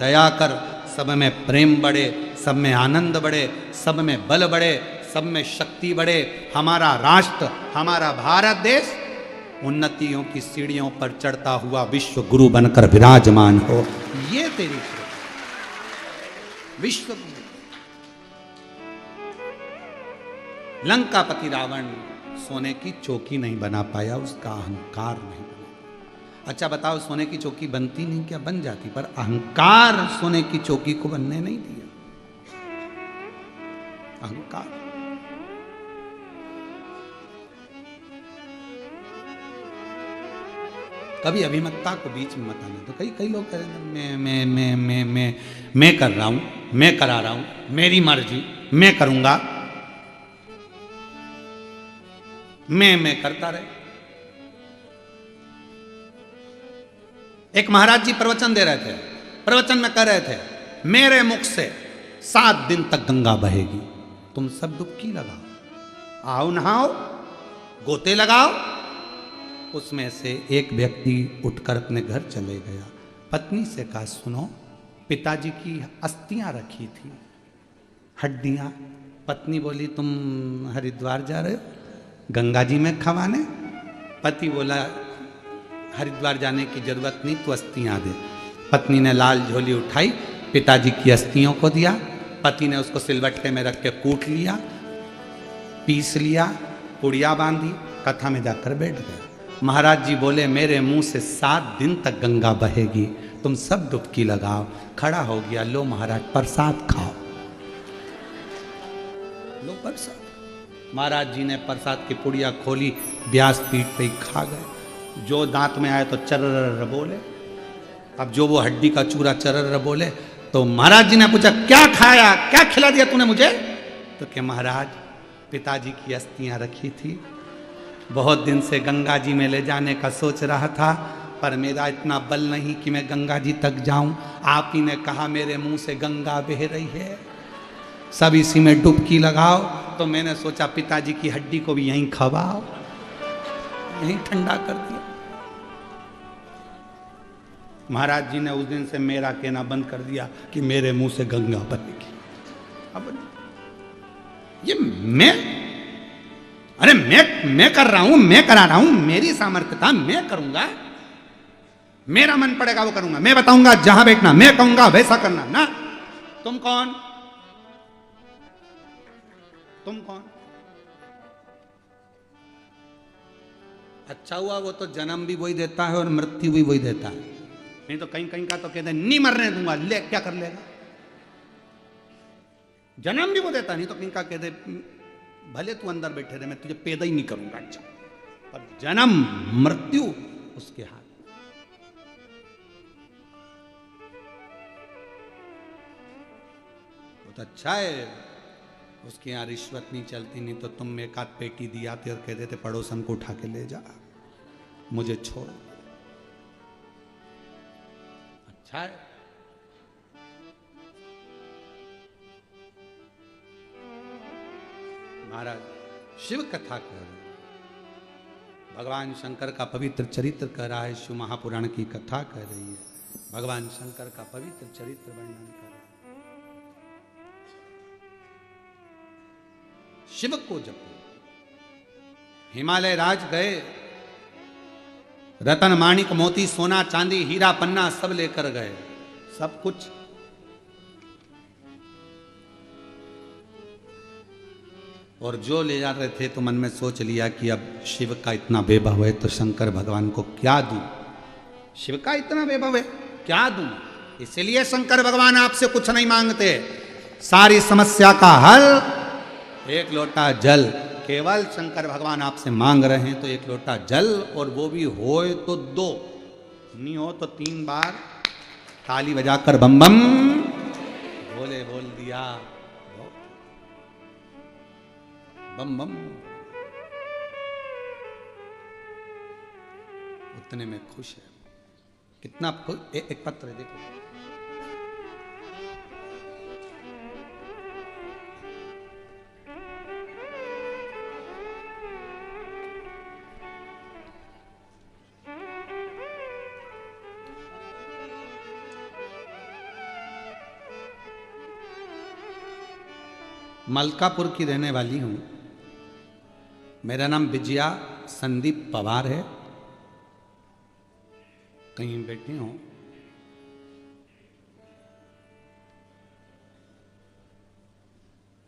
दया कर, सब में प्रेम बढ़े, सब में आनंद बढ़े, सब में बल बढ़े, सब में शक्ति बढ़े। हमारा राष्ट्र, हमारा भारत देश उन्नतियों की सीढ़ियों पर चढ़ता हुआ विश्व गुरु बनकर विराजमान हो। ये तेरी विश्व गुरु। लंकापति रावण सोने की चौकी नहीं बना पाया, उसका अहंकार नहीं बना। अच्छा बताओ, सोने की चौकी बनती नहीं क्या? बन जाती, पर अहंकार सोने की चौकी को बनने नहीं दिया। अहंकार। कभी अभिमतता को बीच में मत आने दो। कई लोग कह रहे हैं मैं कर रहा हूं, मैं करा रहा हूं, मेरी मर्जी, मैं करूंगा, मैं करता रहे। एक महाराज जी प्रवचन दे रहे थे, प्रवचन में कह रहे थे, मेरे मुख से 7 दिन तक गंगा बहेगी, तुम सब डुबकी लगाओ, आओ नहाओ, गोते लगाओ। उसमें से एक व्यक्ति उठकर अपने घर चले गया। पत्नी से कहा, सुनो, पिताजी की अस्थियां रखी थी, हड्डियां। पत्नी बोली, तुम हरिद्वार जा रहे हो गंगा जी में खवाने? पति बोला, हरिद्वार जाने की जरूरत नहीं, तू अस्थियां दे। पत्नी ने लाल झोली उठाई, पिताजी की अस्थियों को दिया। पति ने उसको सिलबट्टे में रख के कूट लिया, पीस लिया, पुड़िया बांधी, कथा में जाकर बैठ गया। महाराज जी बोले, मेरे मुंह से 7 दिन तक गंगा बहेगी, तुम सब डुबकी लगाओ। खड़ा हो गया, लो महाराज प्रसाद खाओ, लो प्रसाद। महाराज जी ने प्रसाद की पुड़िया खोली, व्यास पीठ पे ही खा गए। जो दांत में आए तो चर्र बोले। अब जो वो हड्डी का चूरा चर्र बोले, तो महाराज जी ने पूछा, क्या खाया, क्या खिला दिया तूने मुझे? तो क्या महाराज, पिताजी की अस्थियां रखी थी, बहुत दिन से गंगा जी में ले जाने का सोच रहा था, पर मेरा इतना बल नहीं कि मैं गंगा जी तक जाऊं। आप ही ने कहा मेरे मुंह से गंगा बह रही है, सब इसी में डुबकी लगाओ, तो मैंने सोचा पिताजी की हड्डी को भी यहीं खवाओ, यहीं ठंडा कर दिया। महाराज जी ने उस दिन से मेरा कहना बंद कर दिया कि मेरे मुंह से गंगा बहेगी। अब ये मैं कर रहा हूं, मैं करा रहा हूं, मेरी सामर्थ्यता, मैं करूंगा, मेरा मन पड़ेगा वो करूंगा, मैं बताऊंगा जहां बैठना, मैं कहूंगा वैसा करना ना। तुम कौन? तुम कौन? अच्छा हुआ वो तो जन्म भी वही देता है और मृत्यु भी वही देता है, नहीं तो कहीं कहीं का तो कहते हैं नहीं मरने दूंगा, ले क्या कर लेगा। जन्म भी वो देता, नहीं तो कहीं का कहते भले तू अंदर बैठे रहे, मैं तुझे पैदा ही नहीं करूंगा। अच्छा, पर जन्म मृत्यु उसके हाथ। बहुत अच्छा है, उसके यहाँ रिश्वत नहीं चलती, नहीं तो तुम एक आध पेटी दिया थे और कहते थे पड़ोसन को उठा के ले जा, मुझे छोड़। अच्छा है। महाराज शिव कथा कह रहे हैं, भगवान शंकर का पवित्र चरित्र कह रहा है, शिव महापुराण की कथा कह रही है, भगवान शंकर का पवित्र चरित्र वर्णन कर रहा है। शिव को जपो। हिमालय राज गए, रतन माणिक मोती सोना चांदी हीरा पन्ना सब लेकर गए, सब कुछ। और जो ले जा रहे थे तो मन में सोच लिया कि अब शिव का इतना वैभव है तो शंकर भगवान को क्या दूं, शिव का इतना वैभव है क्या दूं। इसलिए शंकर भगवान आपसे कुछ नहीं मांगते, सारी समस्या का हल एक लोटा जल। केवल शंकर भगवान आपसे मांग रहे हैं तो एक लोटा जल, और वो भी होए तो 2, नहीं हो तो 3 बार ताली बजाकर बम बम बोले, बोल दिया बम बम, उतने में खुश है। कितना खुश। एक पत्र है देखो, मलकापुर की रहने वाली हूं। मेरा नाम विजया संदीप पवार है। कहीं बैठी हूं,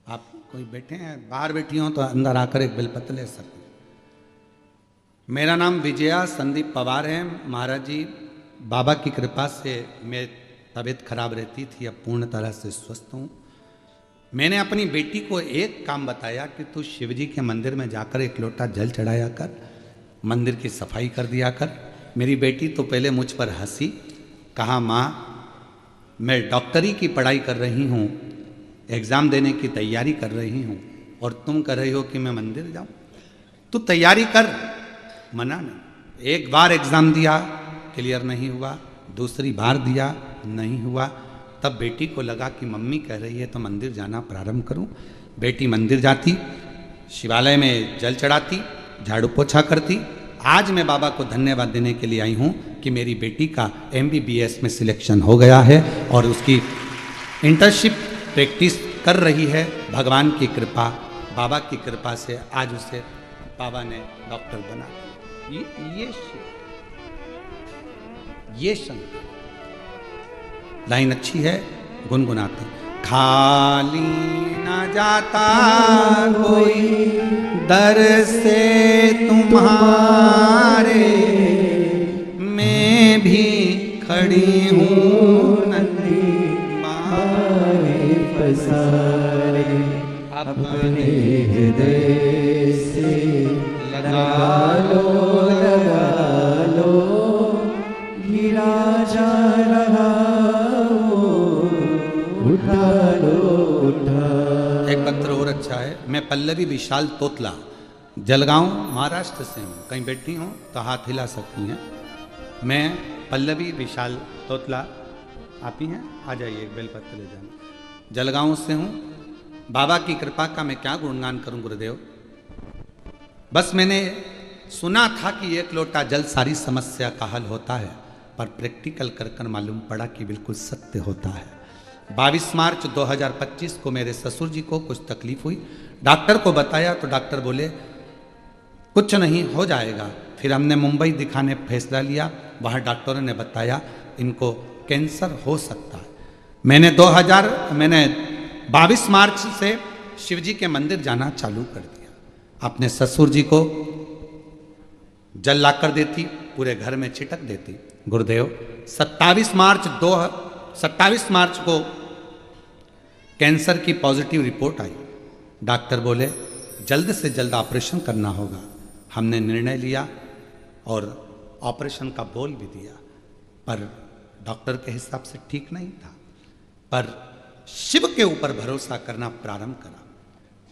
आप कोई बैठे हैं, बाहर बैठी हो तो अंदर आकर एक बेलपत्र ले सकते। मेरा नाम विजया संदीप पवार है। महाराज जी बाबा की कृपा से मेरी तबीयत खराब रहती थी, अब पूर्ण तरह से स्वस्थ हूँ। मैंने अपनी बेटी को एक काम बताया कि तू शिवजी के मंदिर में जाकर एक लोटा जल चढ़ाया कर, मंदिर की सफाई कर दिया कर। मेरी बेटी तो पहले मुझ पर हंसी, कहा माँ मैं डॉक्टरी की पढ़ाई कर रही हूँ, एग्ज़ाम देने की तैयारी कर रही हूँ, और तुम कर रही हो कि मैं मंदिर जाऊँ। तू तैयारी कर, मना नहीं। एक बार एग्ज़ाम दिया, क्लियर नहीं हुआ, दूसरी बार दिया, नहीं हुआ। तब बेटी को लगा कि मम्मी कह रही है तो मंदिर जाना प्रारंभ करूं। बेटी मंदिर जाती, शिवालय में जल चढ़ाती, झाड़ू पोछा करती। आज मैं बाबा को धन्यवाद देने के लिए आई हूं कि मेरी बेटी का MBBS में सिलेक्शन हो गया है और उसकी इंटर्नशिप प्रैक्टिस कर रही है। भगवान की कृपा, बाबा की कृपा से आज उसे बाबा ने डॉक्टर बना दिया। ये शंकर। लाइन अच्छी है, गुनगुनाते। खाली न जाता कोई दर से तुम्हारे, मैं भी खड़ी हूँ नंदी मारे पसारे, अपने हृदय से लगा लो, गिरा जा रहा उठा लो, उठा। एक पत्र और अच्छा है। मैं पल्लवी विशाल तोतला जलगांव महाराष्ट्र से हूँ। कहीं बैठी हूँ तो हाथ हिला सकती हैं। मैं पल्लवी विशाल तोतला, आप ही हैं, आ जाइए, एक बेलपत्र ले जाना। जलगांव से हूँ। बाबा की कृपा का मैं क्या गुणगान करूँ गुरुदेव। बस मैंने सुना था कि एक लोटा जल सारी समस्या का हल होता है, पर प्रैक्टिकल कर मालूम पड़ा कि बिल्कुल सत्य होता है। 22 मार्च 2025 को मेरे ससुर जी को कुछ तकलीफ हुई। डॉक्टर को बताया तो डॉक्टर बोले कुछ नहीं, हो जाएगा। फिर हमने मुंबई दिखाने फैसला लिया। वहाँ डॉक्टरों ने बताया इनको कैंसर हो सकता है। मैंने 22 मार्च से शिवजी के मंदिर जाना चालू कर दिया। अपने ससुर जी को जल ला कर देती, पूरे घर में छिटक देती। गुरुदेव 27 मार्च को कैंसर की पॉजिटिव रिपोर्ट आई। डॉक्टर बोले जल्द से जल्द ऑपरेशन करना होगा। हमने निर्णय लिया और ऑपरेशन का बोल भी दिया, पर डॉक्टर के हिसाब से ठीक नहीं था। पर शिव के ऊपर भरोसा करना प्रारंभ करा।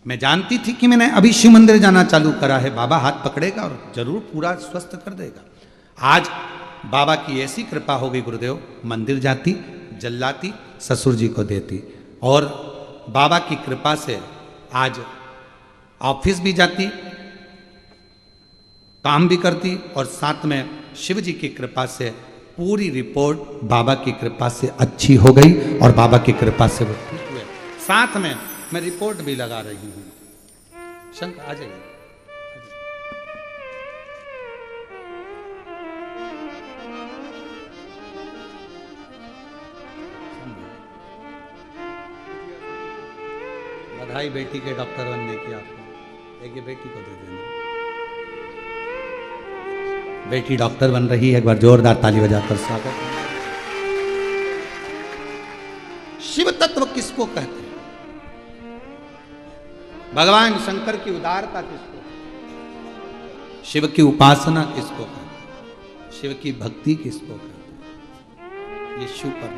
मैं जानती थी कि मैंने अभी शिव मंदिर जाना चालू करा है, बाबा हाथ पकड़ेगा और जरूर पूरा स्वस्थ कर देगा। आज बाबा की ऐसी कृपा हो गई गुरुदेव, मंदिर जाती, जल लाती, ससुर जी को देती, और बाबा की कृपा से आज ऑफिस भी जाती, काम भी करती, और साथ में शिव जी की कृपा से पूरी रिपोर्ट बाबा की कृपा से अच्छी हो गई और बाबा की कृपा से वो ठीक हुए। साथ में मैं रिपोर्ट भी लगा रही हूं। शंकर आ जाइए। बधाई बेटी के डॉक्टर बनने की आपको। एक ये बेटी को दे देना। बेटी डॉक्टर बन रही है, एक बार जोरदार ताली बजाकर स्वागत। शिव तत्व किसको कहते हैं? भगवान शंकर की उदारता किसको कहते हैं? शिव की उपासना किसको कहते हैं? शिव की भक्ति किसको कहते हैं? ये शिव पर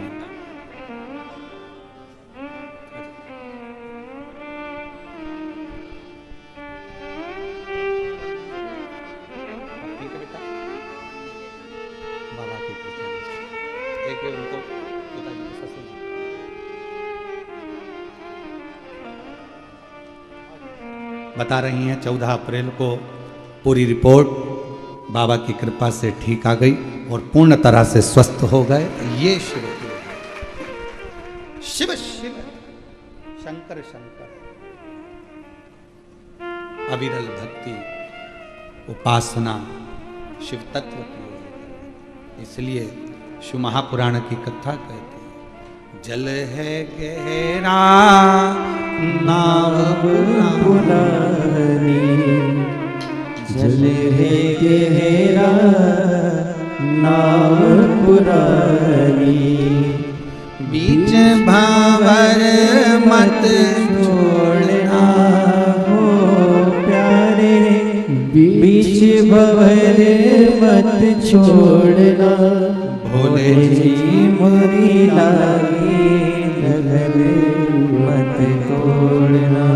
बता रही हैं 14 अप्रैल को पूरी रिपोर्ट बाबा की कृपा से ठीक आ गई और पूर्ण तरह से स्वस्थ हो गए। ये शिव शिव शिव शंकर शंकर अविरल भक्ति उपासना शिव तत्व की। इसलिए शिव महापुराण की कथा कहती है, जल है गहरा नाव पुरानी, जल है गहरा नाव पुरानी, बीच भावर मत छोड़ना हो प्यारे, बीच भंवर मत छोड़ना, भोले जी मोरी लागी लगन मत तोड़ना,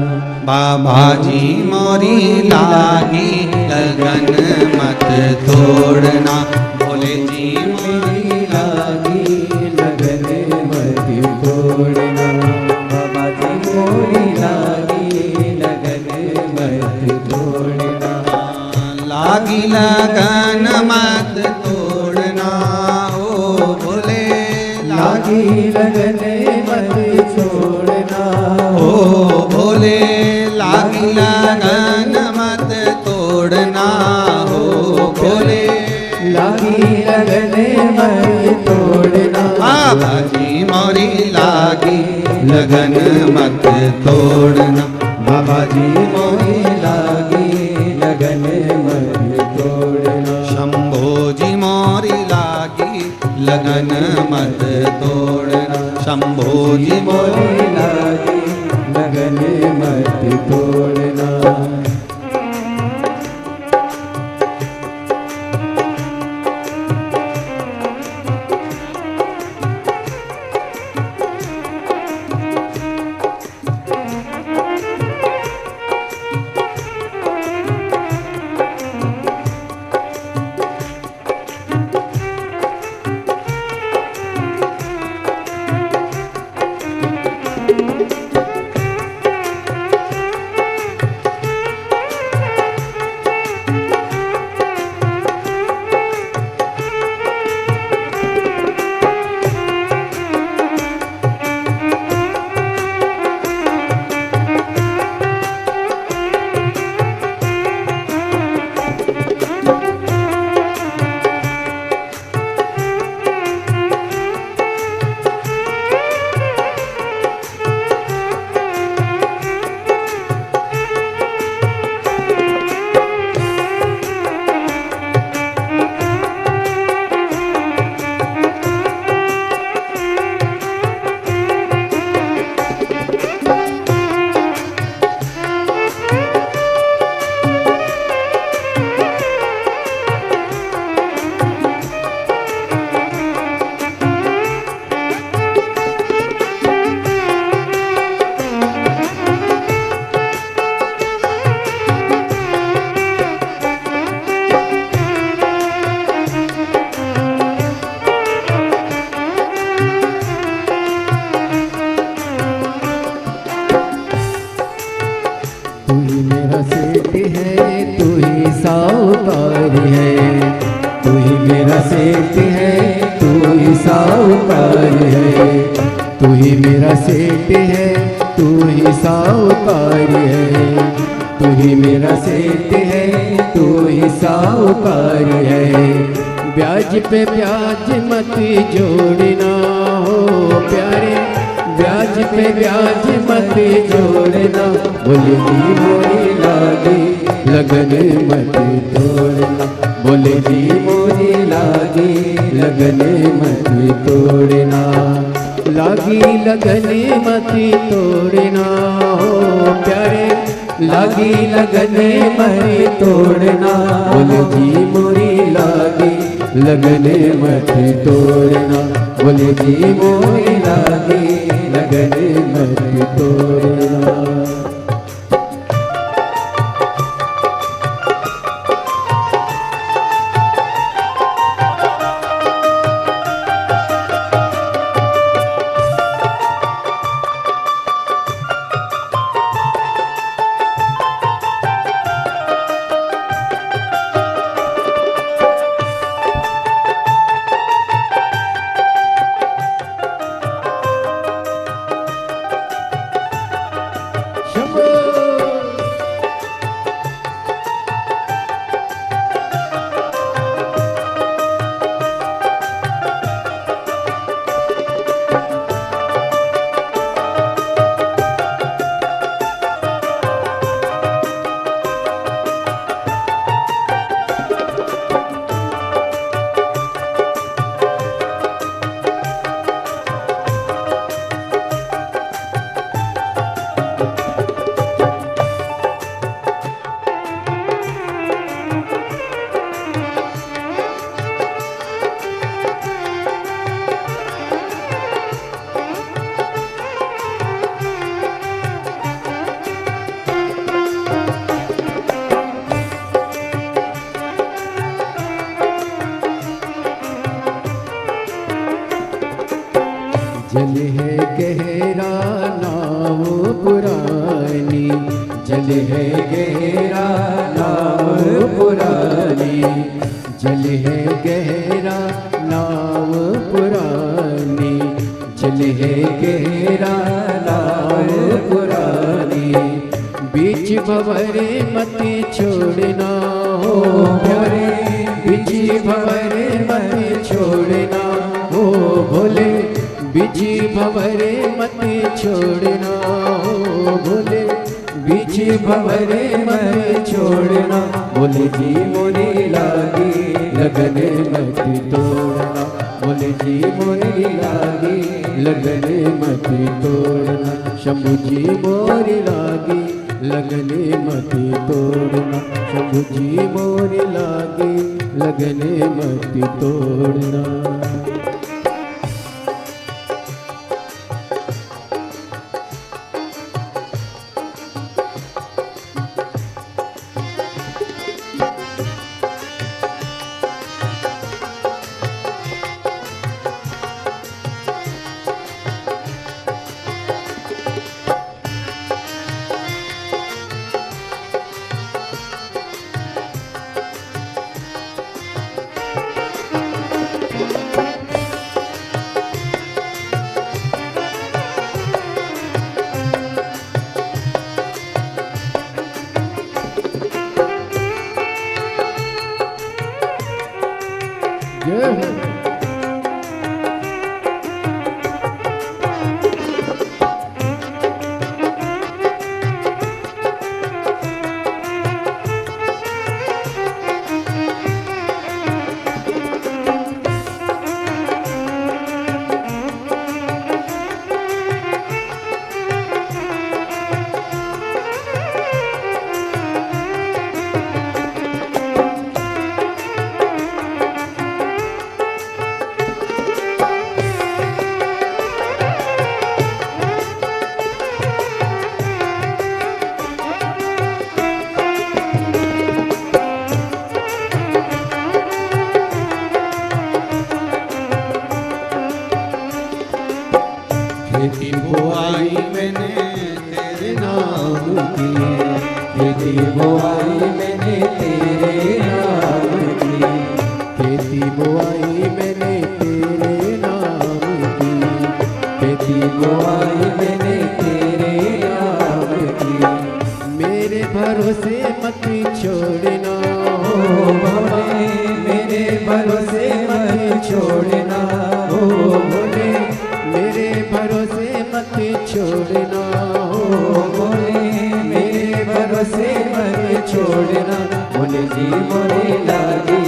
बाबा जी मोरी लागी लगन मत तोड़ना, भोले जी मोरी लागी लगन मत तोड़ना, बाबा जी मोरी लागी लगन मत तोड़ना, लागी लगन मत तोड़ना, ओ भोले लागी लगन मत छोड़ना, ओ भोले लागी लगन मत तोड़ना, ओ भोले लागी लगन मत तोड़ना, बाबा जी मोरी लागी लगन मत तोड़ना, बाबा जी मोरी लागी लगन मत तोड़ना, शंभो जी मोरी लागी लगन मत तोड़ना, शंभो जी मोरी मोरी लागी लगन मत तोड़ना। सेठ है, तू ही साहूकार है। तू ही मेरा सेठ है, तू ही साहूकार है। ब्याज पे ब्याज मत जोड़ना हो प्यारे, ब्याज पे ब्याज मत जोड़ना। बोले जी मोरी लागी लगन मत तोड़ना, बोले जी मोरी लागी लगन मत तोड़ना। लागी लगन मत तोड़ना हो प्यारे, लागी लगन मत तोड़ना। बोले जी मोरी लागी लगन मत तोड़ना, बोले जी मोरी लागी लगन मत तोड़ना। जल है गहरा नाव पुरानी, जल है गहरा नाव पुरानी, जल है गहरा नाव पुरानी, जल है गहरा नाव पुरानी। बीच भंवरे मत छोड़ना हो प्यारे, बीच भंवरे मत छोड़ना हो भोले, बीच भंवरे मत छोड़ना हो भोले, बीच भंवरे मत छोड़ना। बोले जी मोरी लागी लगन मत तोड़ना, बोले जी मोरी लागी लगन मत तोड़ना। शंभु जी मोरी लागी लगन मत तोड़ना, शंभु जी मोरी लागी लगन मत तोड़ना। खेती बुआई मैंने तेरे नाम की, खेती बुआई मैंने तेरे नाम की, खेती बुआई मैंने तेरे नाम की, खेती बुआई छोड़ना हो भोले, मेरे भरोसे मत छोड़ना हो भोले, मेरे भरोसे मत छोड़ना, भोले जी मोरी लागी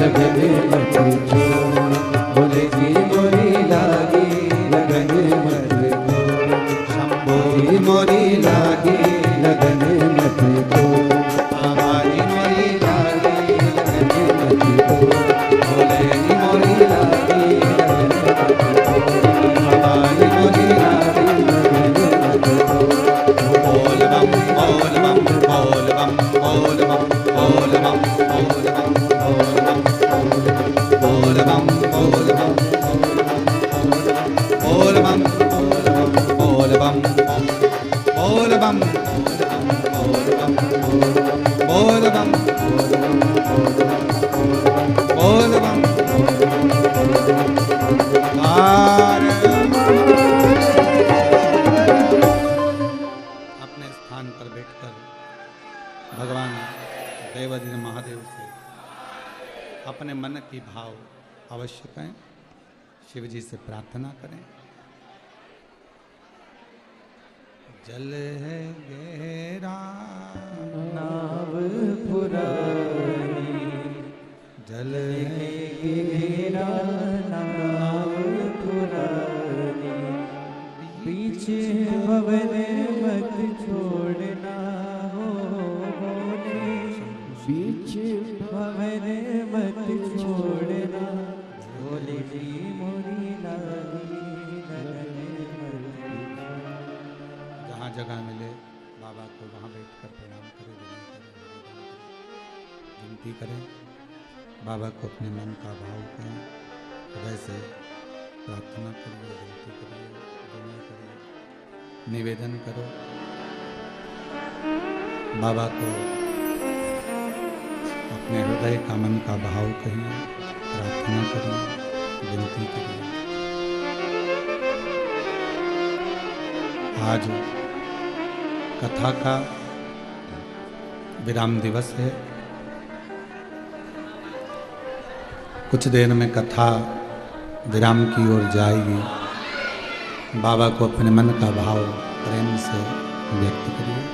लगन मत छोड़ना, भोले जी मोरी लागी लगन मत छोड़ना, शंभो जी मोरी लागी लगन मत छोड़ना, बाबा जी मोरी लागी लगन मत छोड़ना, भोले जी मोरी लागी लगन मत छोड़ना, बाबा जी मोरी लागी लगन मत छोड़ना, बोल बम बोल बम बोल बम बोल बम बोल बम बोल बम बोल बम बोल बम बोल बम बोल बम बोल बम बोल बम अपने स्थान पर बैठकर भगवान देवाधिदेव महादेव से अपने मन की भाव अवश्य करें, शिव जी से प्रार्थना करें। जल है गहरा नाव पुरानी, जल है गहरा नाव पुरानी, बीच भवन मत छोड़ना हो भोले, बीच भवन मत छोड़ना, भोले जी मोरी लागी लगन मत छोड़ना। जहाँ जगह मिले बाबा को वहाँ बैठकर प्रणाम करें, विनती करें, बाबा को अपने मन का भाव करें, हृदय से प्रार्थना करिए, विनती करिए, दुआ करिए, निवेदन करो। बाबा को अपने हृदय का मन का भाव कहिए, प्रार्थना करिए, विनती करिए। आज कथा का विराम दिवस है। कुछ देर में कथा विराम की ओर जाएगी। बाबा को अपने मन का भाव प्रेम से व्यक्त करिए।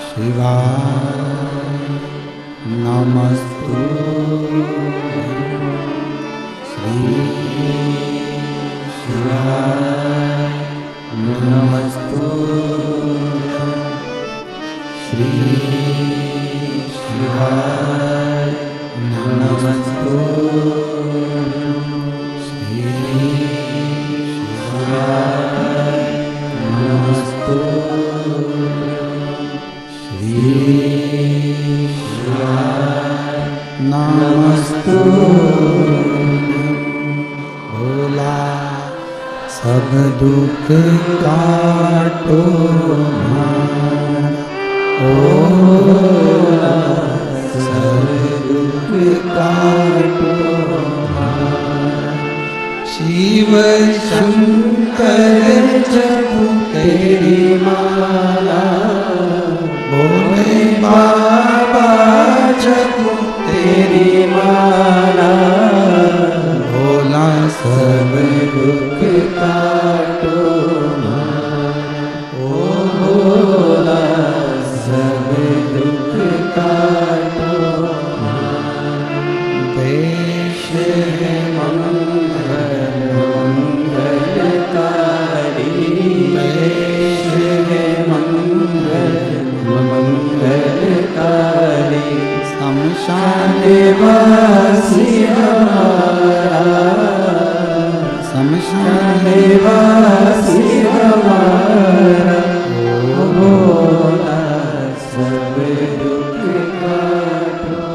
शिवाय नमस्तुभ्यं, श्री शिवाय नमस्तुभ्यं, श्री शिवाय नमस्तुभ्यं, श्री शिवाय नमस्तुभ्यं। भोला सब दुख काटो हमारा, भोला सब दुख काटो हमारा, शिव शंकर जपो तेरी माला, भोले बाबा जपो तेरी माला, भोला सब दुख काटो हमारा, ओ भोला सब दुख काटो हमारा। देश है मंगलकारी, देश है मंगलकारी, शमशान वासी हमारा, शमशान वासी हमारा, ओ भोला सब दुख काटो।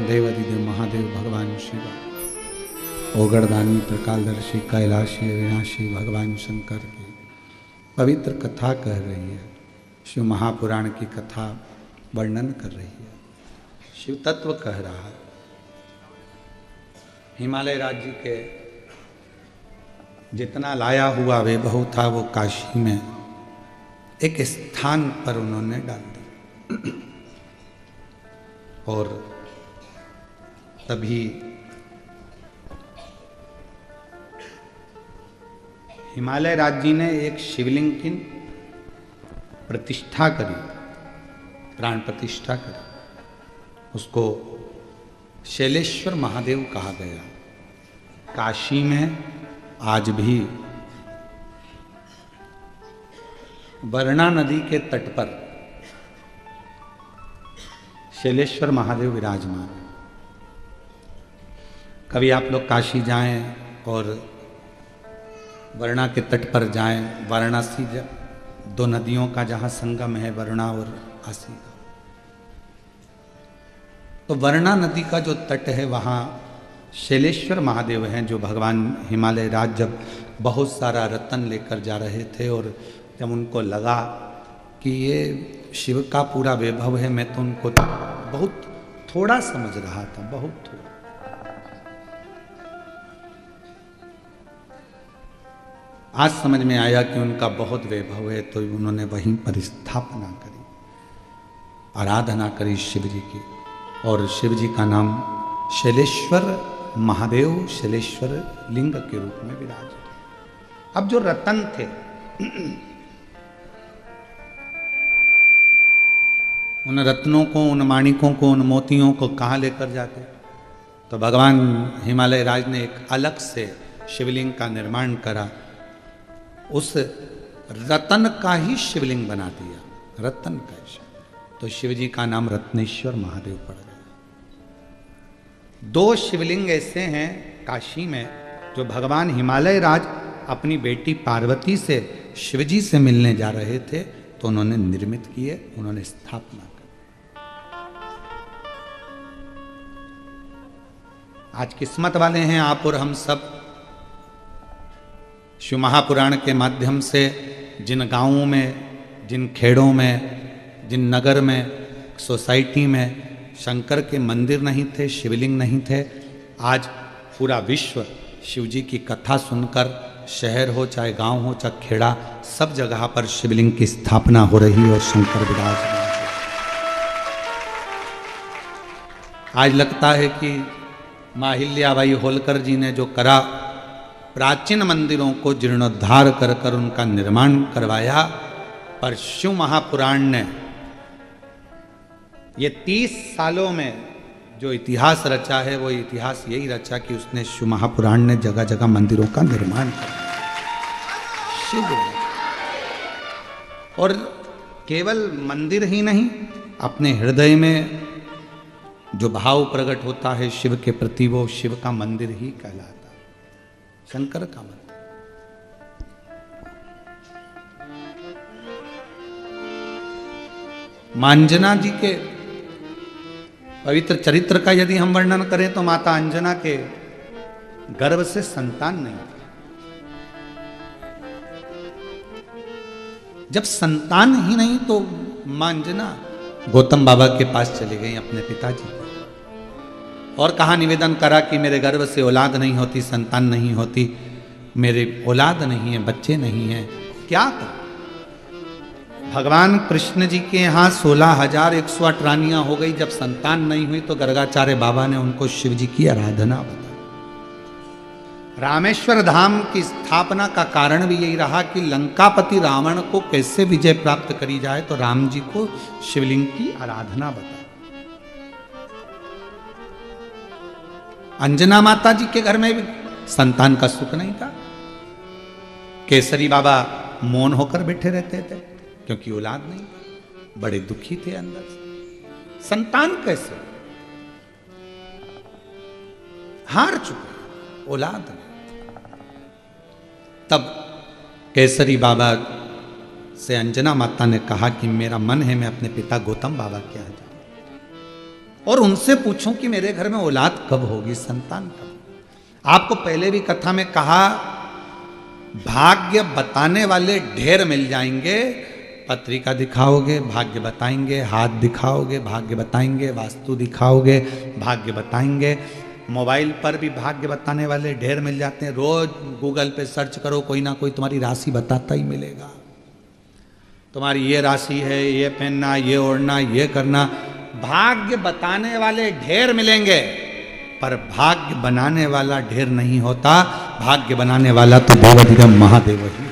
देवादिदेव महादेव भगवान शिव, ओगरदानी त्रिकालदर्शी कैलाशी अविनाशी भगवान शंकर की पवित्र कथा कह रही है। शिव महापुराण की कथा वर्णन कर रही है, शिव तत्व कह रहा है। हिमालय राज्य के जितना लाया हुआ वैभव था वो काशी में एक स्थान पर उन्होंने डाल दिया और तभी हिमालय राज्य ने एक शिवलिंग की प्रतिष्ठा करी, प्राण प्रतिष्ठा करी। उसको शैलेश्वर महादेव कहा गया। काशी में आज भी वरुणा नदी के तट पर शैलेश्वर महादेव विराजमान। कभी आप लोग काशी जाएं और वरुणा के तट पर जाएं, वाराणसी, दो नदियों का जहाँ संगम है, वरुणा और आसी का, तो वरुणा नदी का जो तट है वहाँ शैलेश्वर महादेव हैं, जो भगवान हिमालय राज जब बहुत सारा रत्न लेकर जा रहे थे और जब उनको लगा कि ये शिव का पूरा वैभव है, मैं तो उनको बहुत थोड़ा समझ रहा था, बहुत थोड़ा। आज समझ में आया कि उनका बहुत वैभव है, तो उन्होंने वहीं पर स्थापना करी, आराधना करी शिव जी की, और शिव जी का नाम शैलेश्वर महादेव, शैलेश्वर लिंग के रूप में विराज। अब जो रतन थे उन रत्नों को, उन माणिकों को, उन मोतियों को कहाँ लेकर जाते? तो भगवान हिमालय राज ने एक अलग से शिवलिंग का निर्माण करा, उस रतन का ही शिवलिंग बना दिया, रतन का शिव। तो शिव जी का नाम रत्नेश्वर महादेव पड़ गया। दो शिवलिंग ऐसे हैं काशी में जो भगवान हिमालय राज अपनी बेटी पार्वती से शिवजी से मिलने जा रहे थे तो उन्होंने निर्मित किए, उन्होंने स्थापना की। आज किस्मत वाले हैं आप और हम सब, शिव महापुराण के माध्यम से जिन गांवों में, जिन खेड़ों में, जिन नगर में, सोसाइटी में शंकर के मंदिर नहीं थे, शिवलिंग नहीं थे, आज पूरा विश्व शिव जी की कथा सुनकर, शहर हो चाहे गांव हो चाहे खेड़ा, सब जगह पर शिवलिंग की स्थापना हो रही और शंकर विराजमान। आज लगता है कि माहिल्याबाई होलकर जी ने जो करा, प्राचीन मंदिरों को जीर्णोद्धार कर कर उनका निर्माण करवाया, पर शिव महापुराण ने ये 30 सालों में जो इतिहास रचा है वो इतिहास यही रचा कि उसने शिव महापुराण ने जगह जगह मंदिरों का निर्माण किया। शिव और केवल मंदिर ही नहीं, अपने हृदय में जो भाव प्रकट होता है शिव के प्रति, वो शिव का मंदिर ही कहलाता है, शंकर का मंदिर। मां अंजना जी के पवित्र चरित्र का यदि हम वर्णन करें तो माता अंजना के गर्भ से संतान नहीं थी। जब संतान ही नहीं तो मां अंजना गौतम बाबा के पास चली गई, अपने पिताजी को, और कहा, निवेदन करा कि मेरे गर्भ से औलाद नहीं होती, संतान नहीं होती, मेरे औलाद नहीं है, बच्चे नहीं है, क्या कर? भगवान कृष्ण जी के यहाँ 16,108 रानियां हो गई। जब संतान नहीं हुई तो गर्गाचार्य बाबा ने उनको शिव जी की आराधना बताई। रामेश्वर धाम की स्थापना का कारण भी यही रहा कि लंकापति रावण को कैसे विजय प्राप्त करी जाए, तो राम जी को शिवलिंग की आराधना बताई। अंजना माता जी के घर में भी संतान का सुख नहीं था। केसरी बाबा मौन होकर बैठे रहते थे क्योंकि औलाद नहीं, बड़े दुखी थे अंदर से। संतान कैसे? हार चुके, औलाद नहीं। तब केसरी बाबा से अंजना माता ने कहा कि मेरा मन है मैं अपने पिता गौतम बाबा के यहाँ जाऊं। और उनसे पूछूं कि मेरे घर में औलाद कब होगी, संतान कब। आपको पहले भी कथा में कहा, भाग्य बताने वाले ढेर मिल जाएंगे। पत्रिका दिखाओगे, भाग्य बताएंगे, हाथ दिखाओगे, भाग्य बताएंगे, वास्तु दिखाओगे, भाग्य बताएंगे। मोबाइल पर भी भाग्य बताने वाले ढेर मिल जाते हैं। रोज गूगल पे सर्च करो, कोई ना कोई तुम्हारी राशि बताता ही मिलेगा। तुम्हारी ये राशि है, ये पहनना, ये ओढ़ना, ये करना। भाग्य बताने वाले ढेर मिलेंगे, पर भाग्य बनाने वाला ढेर नहीं होता। भाग्य बनाने वाला तो देवाधिदेव महादेव ही है।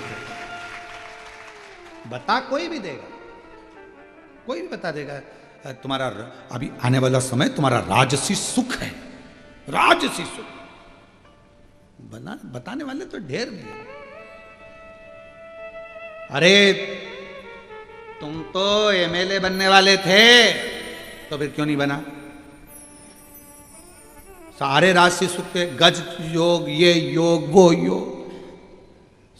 बता कोई भी देगा, कोई भी बता देगा। तुम्हारा अभी आने वाला समय तुम्हारा राजसी सुख है, राजसी सुख। बताने वाले तो ढेर मिले। अरे तुम तो एमएलए बनने वाले थे, तो फिर क्यों नहीं बना? सारे राशि सुख थे, गज योग, ये योग, वो योग,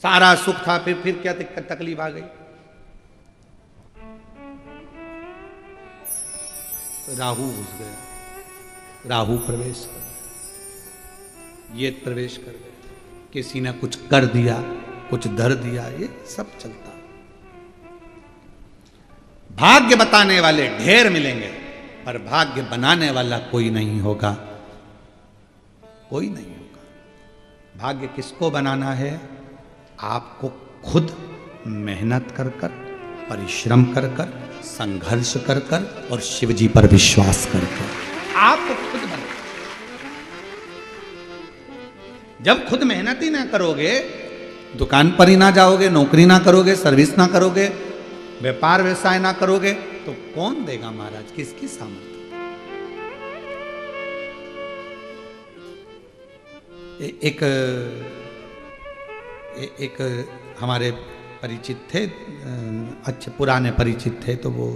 सारा सुख था। फिर क्या तकलीफ आ गई? राहु घुस गया, राहु प्रवेश कर गया, ये प्रवेश कर गया, किसी ने कुछ कर दिया, कुछ धर दिया, ये सब चलता। भाग्य बताने वाले ढेर मिलेंगे, पर भाग्य बनाने वाला कोई नहीं होगा, कोई नहीं होगा। भाग्य किसको बनाना है? आपको खुद मेहनत कर कर, परिश्रम कर कर, संघर्ष कर कर और शिव जी पर विश्वास कर कर आपको खुद बना। जब खुद मेहनत ही ना करोगे, दुकान पर ही ना जाओगे, नौकरी ना करोगे, सर्विस ना करोगे, व्यापार व्यवसाय ना करोगे, तो कौन देगा महाराज? किसकी सामर्थ्य? एक हमारे परिचित थे, अच्छे पुराने परिचित थे, तो वो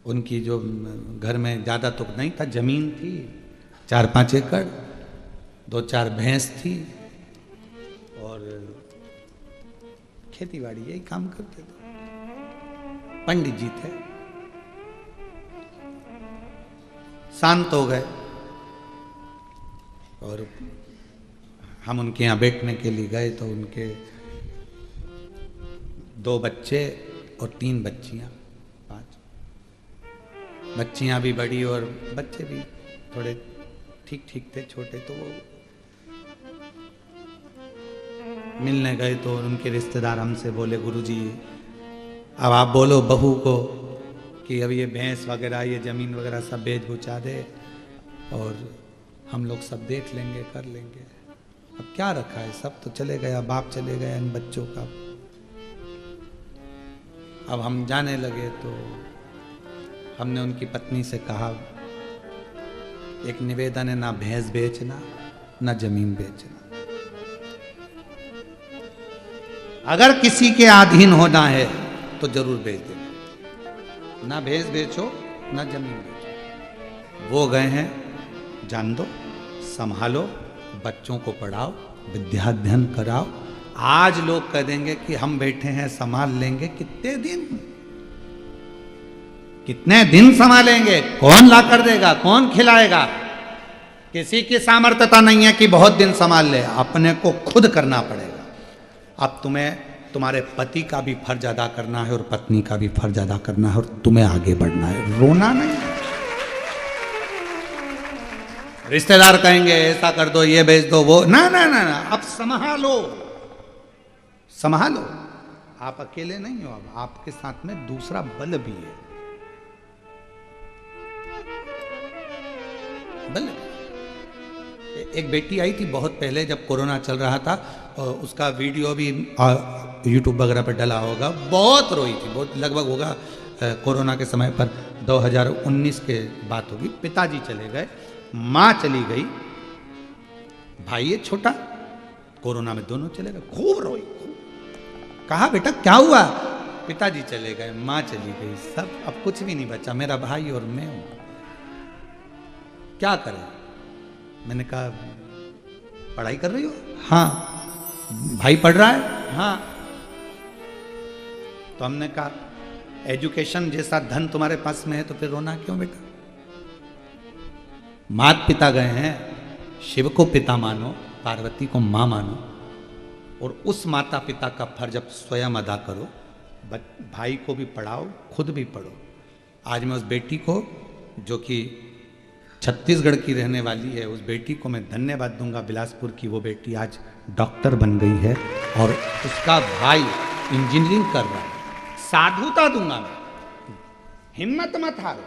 उनकी जो घर में ज़्यादा तो नहीं था, जमीन थी 4-5 एकड़, 2-4 भैंस थी और खेती बाड़ी यही काम करते थे। पंडित जी थे, शांत हो गए और हम उनके यहाँ बैठने के लिए गए, तो उनके 2 बच्चे और 3 बच्चियाँ, 5 बच्चियाँ भी बड़ी और बच्चे भी थोड़े ठीक ठीक थे, छोटे। तो वो मिलने गए तो उनके रिश्तेदार हमसे बोले, गुरुजी अब आप बोलो बहू को कि अब ये भैंस वगैरह, ये ज़मीन वगैरह सब बेच बुचा दे और हम लोग सब देख लेंगे, कर लेंगे। अब क्या रखा है, सब तो चले गया, बाप चले गया इन बच्चों का। अब हम जाने लगे तो हमने उनकी पत्नी से कहा, एक निवेदन है, ना भैंस बेचना, ना जमीन बेचना। अगर किसी के अधीन होना है तो जरूर बेच देना, ना भैंस बेचो, ना जमीन बेचो। वो गए हैं, जान दो, संभालो, बच्चों को पढ़ाओ, विद्या अध्ययन कराओ। आज लोग कह देंगे कि हम बैठे हैं संभाल लेंगे, कितने दिन संभालेंगे? कौन ला कर देगा, कौन खिलाएगा? किसी की सामर्थ्यता नहीं है कि बहुत दिन संभाल ले, अपने को खुद करना पड़ेगा। अब तुम्हें तुम्हारे पति का भी फर्ज अदा करना है और पत्नी का भी फर्ज अदा करना है और तुम्हें आगे बढ़ना है, रोना नहीं है। रिश्तेदार कहेंगे ऐसा कर दो, ये भेज दो, वो ना ना ना ना, अब संभालो, संभालो। आप अकेले नहीं हो, अब आपके साथ में दूसरा बल भी है, बल। एक बेटी आई थी बहुत पहले, जब कोरोना चल रहा था, और उसका वीडियो भी यूट्यूब वगैरह पर डला होगा। बहुत रोई थी, बहुत, लगभग होगा कोरोना के समय पर 2019 के बात होगी। पिताजी चले गए, माँ चली गई, भाई है छोटा, कोरोना में दोनों चले गए। खूब रोई, खूब। कहा बेटा क्या हुआ? पिताजी चले गए, माँ चली गई, सब, अब कुछ भी नहीं बचा, मेरा भाई और मैं हूं, क्या करें? मैंने कहा पढ़ाई कर रही हो? हाँ। भाई पढ़ रहा है? हाँ। तो हमने कहा एजुकेशन जैसा धन तुम्हारे पास में है तो फिर रोना क्यों बेटा? माता पिता गए हैं, शिव को पिता मानो, पार्वती को माँ मानो, और उस माता पिता का फर्ज अब स्वयं अदा करो। भाई को भी पढ़ाओ, खुद भी पढ़ो। आज मैं उस बेटी को, जो कि छत्तीसगढ़ की रहने वाली है, उस बेटी को मैं धन्यवाद दूंगा, बिलासपुर की वो बेटी आज डॉक्टर बन गई है और उसका भाई इंजीनियरिंग कर रहा है। साधुता दूंगा मैं, हिम्मत मत हारो।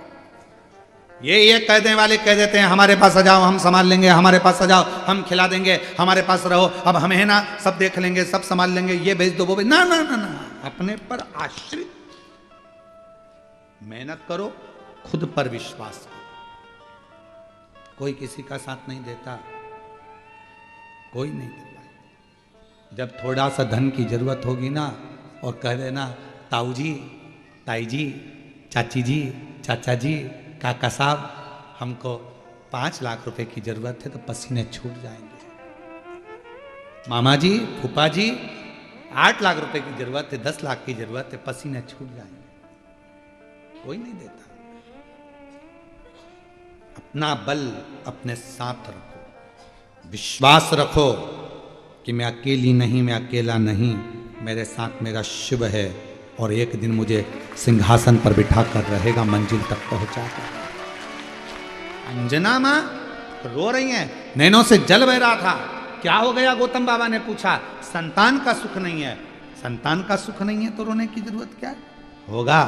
ये कहने वाले कह देते हैं हमारे पास आ जाओ हम संभाल लेंगे, हमारे पास आ जाओ हम खिला देंगे, हमारे पास रहो, अब हमें है ना सब देख लेंगे, सब संभाल लेंगे, ये भेज दो वो भेज, ना ना ना ना, अपने पर आश्रित। मेहनत करो, खुद पर विश्वास करो। कोई किसी का साथ नहीं देता, कोई नहीं देता। जब थोड़ा सा धन की जरूरत होगी ना, और कह देना ताऊ जी, ताई जी, चाची जी, चाचा जी, काका साहब, हमको 5 लाख रुपए की जरूरत है, तो पसीने छूट जाएंगे। मामा जी, फूफा जी, 8 लाख रुपए की जरूरत है, 10 लाख की जरूरत है, पसीने छूट जाएंगे। कोई नहीं देता। अपना बल अपने साथ रखो, विश्वास रखो कि मैं अकेली नहीं, मैं अकेला नहीं, मेरे साथ मेरा शिव है, और एक दिन मुझे सिंहासन पर बिठा कर रहेगा, मंजिल तक पहुंचाकर। अंजना मां रो रही हैं, नैनों से जल बह रहा था। क्या हो गया? गौतम बाबा ने पूछा। संतान का सुख नहीं है। संतान का सुख नहीं है तो रोने की जरूरत क्या है? होगा।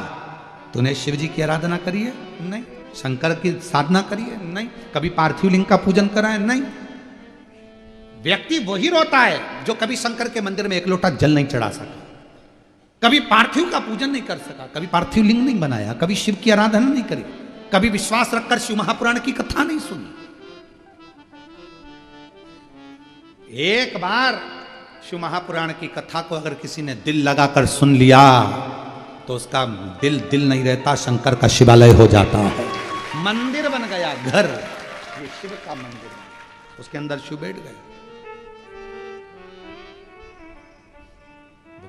तूने शिव जी की आराधना करी है? नहीं। शंकर की साधना करी है? नहीं। कभी पार्थिव लिंग का पूजन करा है? नहीं। व्यक्ति वही रोता है जो कभी शंकर के मंदिर में एक लोटा जल नहीं चढ़ा सका, कभी पार्थिव का पूजन नहीं कर सका, कभी पार्थिव लिंग नहीं बनाया, कभी शिव की आराधना नहीं करी, कभी विश्वास रखकर शिव महापुराण की कथा नहीं सुनी। एक बार शिव महापुराण की कथा को अगर किसी ने दिल लगाकर सुन लिया तो उसका दिल नहीं रहता, शंकर का शिवालय हो जाता है। मंदिर बन गया, घर, ये शिव का मंदिर, उसके अंदर शिव बैठ गए,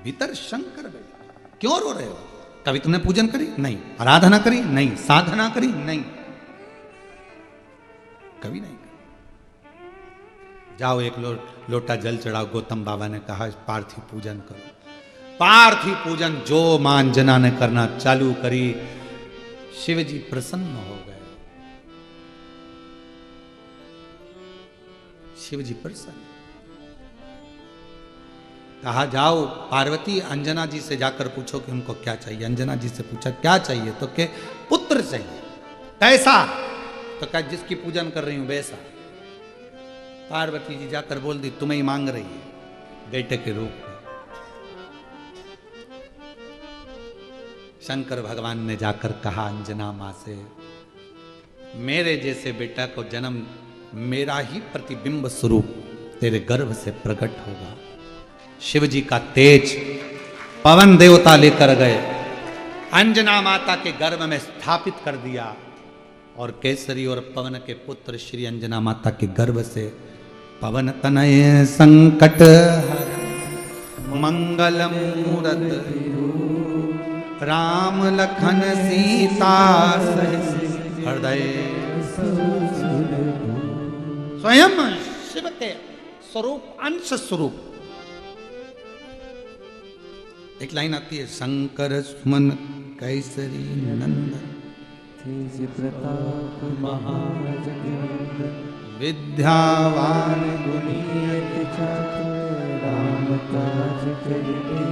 भीतर शंकर बैठा। क्यों रो रहे हो? कभी तुमने पूजन करी? नहीं। आराधना करी? नहीं। साधना करी? नहीं। कभी नहीं करी। जाओ एक लोटा जल चढ़ाओ। गौतम बाबा ने कहा पार्थिव पूजन करो। पार्थिव पूजन जो मां अंजना ने करना चालू करी, शिव जी प्रसन्न हो गए। शिव जी प्रसन्न। कहा जाओ पार्वती अंजना जी से जाकर पूछो कि उनको क्या चाहिए। अंजना जी से पूछा क्या चाहिए? तो के पुत्र चाहिए। कैसा? तो क्या जिसकी पूजन कर रही हूं वैसा। पार्वती जी जाकर बोल दी तुम्हें ही मांग रही है, बेटे के रूप में। शंकर भगवान ने जाकर कहा अंजना मां से, मेरे जैसे बेटा को जन्म मेरा ही प्रतिबिंब स्वरूप तेरे गर्भ से प्रकट होगा। शिव जी का तेज पवन देवता लेकर गए, अंजना माता के गर्भ में स्थापित कर दिया, और केसरी और पवन के पुत्र श्री अंजना माता के गर्भ से पवन तनय संकट मंगल मूरत राम लखन सीता हृदय। स्वयं शिव के स्वरूप, अंश स्वरूप। एक लाइन आती है, शंकर सुमन कैसरी नंदन तेज प्रताप महाजगवंदन विद्यावान गुणियति चातुर राम काज करिबे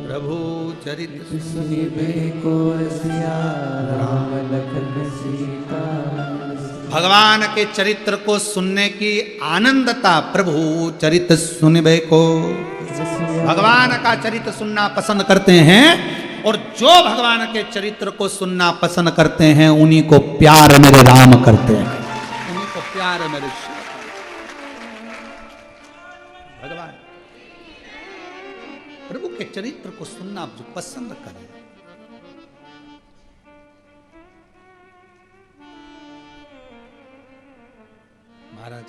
प्रभु चरित सुनिबे को रसिया राम लखन सीता। भगवान के चरित्र को सुनने की आनंदता, प्रभु चरित सुनिबे को। भगवान का चरित्र सुनना पसंद करते हैं, और जो भगवान के चरित्र को सुनना पसंद करते हैं उन्हीं को प्यार मेरे राम करते हैं, उन्हीं को प्यार मेरे शिव। भगवान प्रभु के चरित्र को सुनना जो पसंद करें। महाराज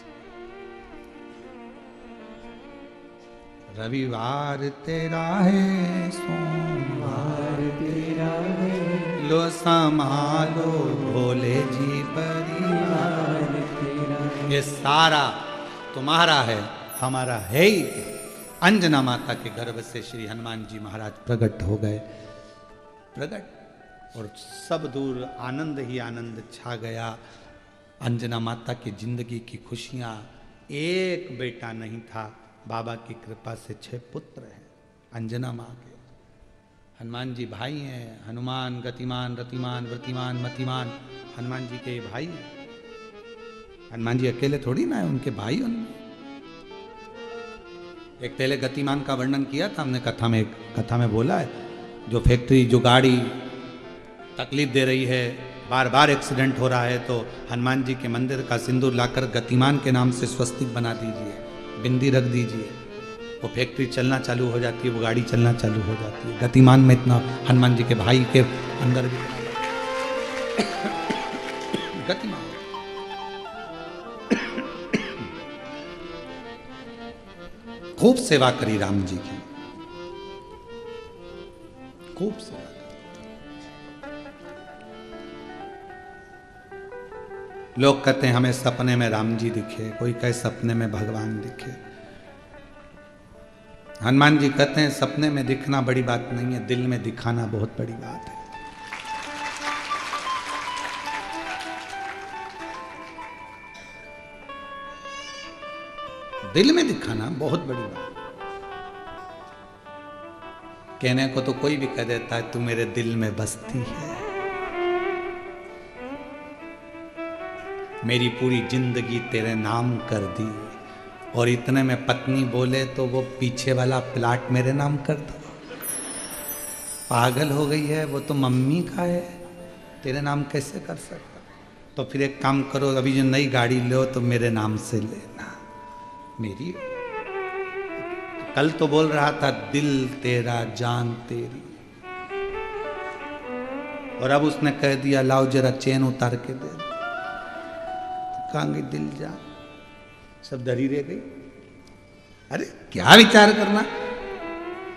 रविवार तेरा है, सोमवार तेरा है, लो संभालो भोले जी परिवार। ये सारा तुम्हारा है, हमारा है ही क्या। अंजना माता के गर्भ से श्री हनुमान जी महाराज प्रकट हो गए, प्रकट, और सब दूर आनंद ही आनंद छा गया। अंजना माता की जिंदगी की खुशियां, एक बेटा नहीं था, बाबा की कृपा से 6 पुत्र हैं अंजना माँ के। हनुमान जी भाई हैं, हनुमान गतिमान रतिमान वृतिमान मतिमान, हनुमान जी के भाई हैं। हनुमान जी अकेले थोड़ी ना है, उनके भाई उनमें। एक पहले गतिमान का वर्णन किया था हमने कथा में बोला है, जो फैक्ट्री, जो गाड़ी तकलीफ दे रही है, बार बार एक्सीडेंट हो रहा है, तो हनुमान जी के मंदिर का सिंदूर लाकर गतिमान के नाम से स्वस्तिक बना दीजिए, बिंदी रख दीजिए, वो फैक्ट्री चलना चालू हो जाती है, वो गाड़ी चलना चालू हो जाती है। गतिमान में इतना हनुमान जी के भाई के अंदर भी गतिमान। खूब सेवा करी राम जी की, खूब सेवा करी। लोग कहते हैं हमें सपने में राम जी दिखे, कोई कहे सपने में भगवान दिखे। हनुमान जी कहते हैं सपने में दिखना बड़ी बात नहीं है, दिल में दिखाना बहुत बड़ी बात है। दिल में दिखाना बहुत बड़ी बात। कहने को तो कोई भी कह देता है तू मेरे दिल में बसती है, मेरी पूरी जिंदगी तेरे नाम कर दी, और इतने में पत्नी बोले तो वो पीछे वाला प्लाट मेरे नाम कर दो। पागल हो गई है, वो तो मम्मी का है, तेरे नाम कैसे कर सकता। तो फिर एक काम करो, अभी जो नई गाड़ी लो तो मेरे नाम से लेना, मेरी। कल तो बोल रहा था दिल तेरा जान तेरी, और अब उसने कह दिया लाओ जरा चेन उतार के दे। कहांगे दिल जान, सब डरी रह गई। अरे क्या विचार करना,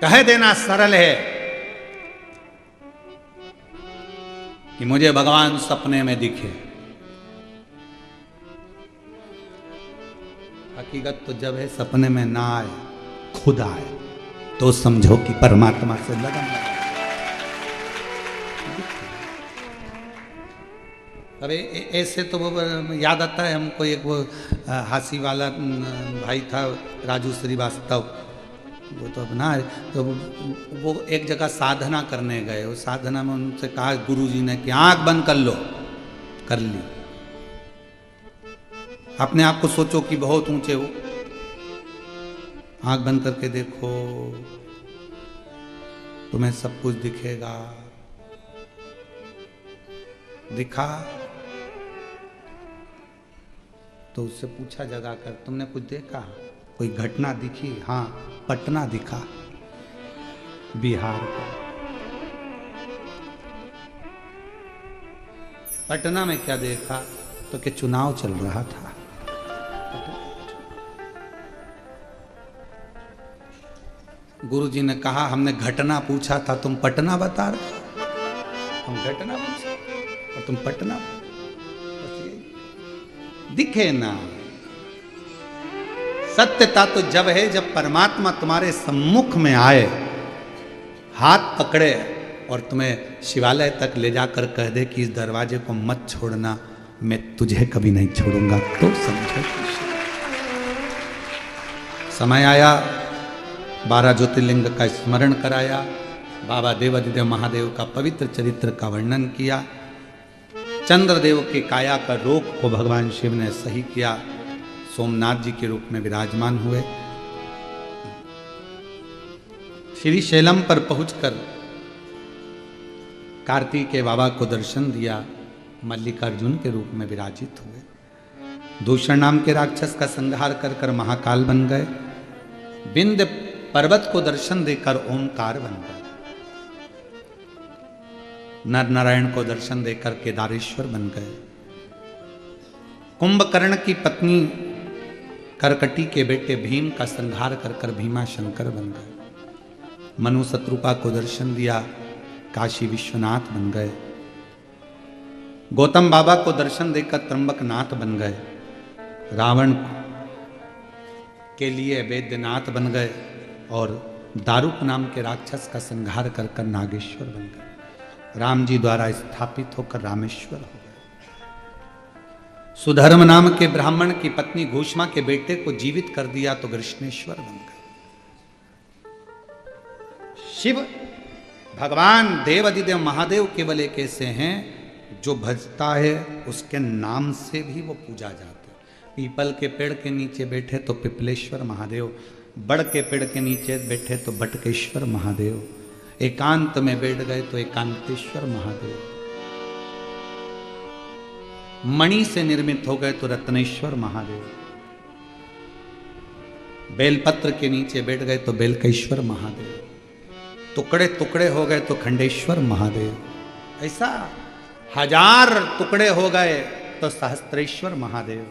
कह देना सरल है कि मुझे भगवान सपने में दिखे। हकीकत तो जब है सपने में ना आए, खुद आए, तो समझो कि परमात्मा से लगन लगा। अरे ऐसे तो वो याद आता है हमको, एक वो हासी वाला भाई था राजू श्रीवास्तव, वो तो अपना, तो वो एक जगह साधना करने गए। उस साधना में उनसे कहा गुरुजी ने कि आंख बंद कर लो, कर ली। अपने आप को सोचो कि बहुत ऊंचे हो, आंख बंद करके देखो, तुम्हें सब कुछ दिखेगा। दिखा तो उससे पूछा जगा कर, तुमने कुछ देखा, कोई घटना दिखी? हाँ, पटना दिखा, बिहार का। पटना में क्या देखा? तो कि चुनाव चल रहा था। गुरुजी ने कहा हमने घटना पूछा था, तुम पटना बता रहे हो। हम घटना पूछे और तुम पटना। दिखे ना, सत्यता तो जब है जब परमात्मा तुम्हारे सम्मुख में आए, हाथ पकड़े और तुम्हें शिवालय तक ले जाकर कह दे कि इस दरवाजे को मत छोड़ना, मैं तुझे कभी नहीं छोड़ूंगा, तो समझो। समय आया, 12 ज्योतिर्लिंग का स्मरण कराया, बाबा देवादिदेव महादेव का पवित्र चरित्र का वर्णन किया, चंद्रदेव के काया का रोग को भगवान शिव ने सही किया, सोमनाथ जी के रूप में विराजमान हुए। श्री शैलम पर पहुंचकर कार्तिकेय बाबा को दर्शन दिया, मल्लिकार्जुन के रूप में विराजित हुए। दूषण नाम के राक्षस का संहार कर कर महाकाल बन गए। विंध्य पर्वत को दर्शन देकर ओंकार बन गए। नर नारायण को दर्शन देकर केदारेश्वर बन गए। कुंभकर्ण की पत्नी करकटी के बेटे भीम का संहार कर कर भीमा शंकर बन गए। मनु शत्रुपा को दर्शन दिया, काशी विश्वनाथ बन गए। गौतम बाबा को दर्शन देकर त्र्यंबकनाथ बन गए। रावण के लिए वैद्यनाथ बन गए और दारुक नाम के राक्षस का संहार कर कर नागेश्वर बन गए। राम जी द्वारा स्थापित होकर रामेश्वर हो गए। सुधर्म नाम के ब्राह्मण की पत्नी घोषमा के बेटे को जीवित कर दिया तो कृष्णेश्वर बन गए। शिव भगवान देवाधिदेव महादेव केवल एक ऐसे हैं जो भजता है उसके नाम से भी वो पूजा जाते हैं। पीपल के पेड़ के नीचे बैठे तो पिपलेश्वर महादेव, बड़ के पेड़ के नीचे बैठे तो बटकेश्वर महादेव, एकांत में बैठ गए तो एकांतेश्वर महादेव, मणि से निर्मित हो गए तो रत्नेश्वर महादेव, बेलपत्र के नीचे बैठ गए तो बेलकेश्वर महादेव, टुकड़े टुकड़े हो गए तो खंडेश्वर महादेव, ऐसा 1000 टुकड़े हो गए तो सहस्त्रेश्वर महादेव,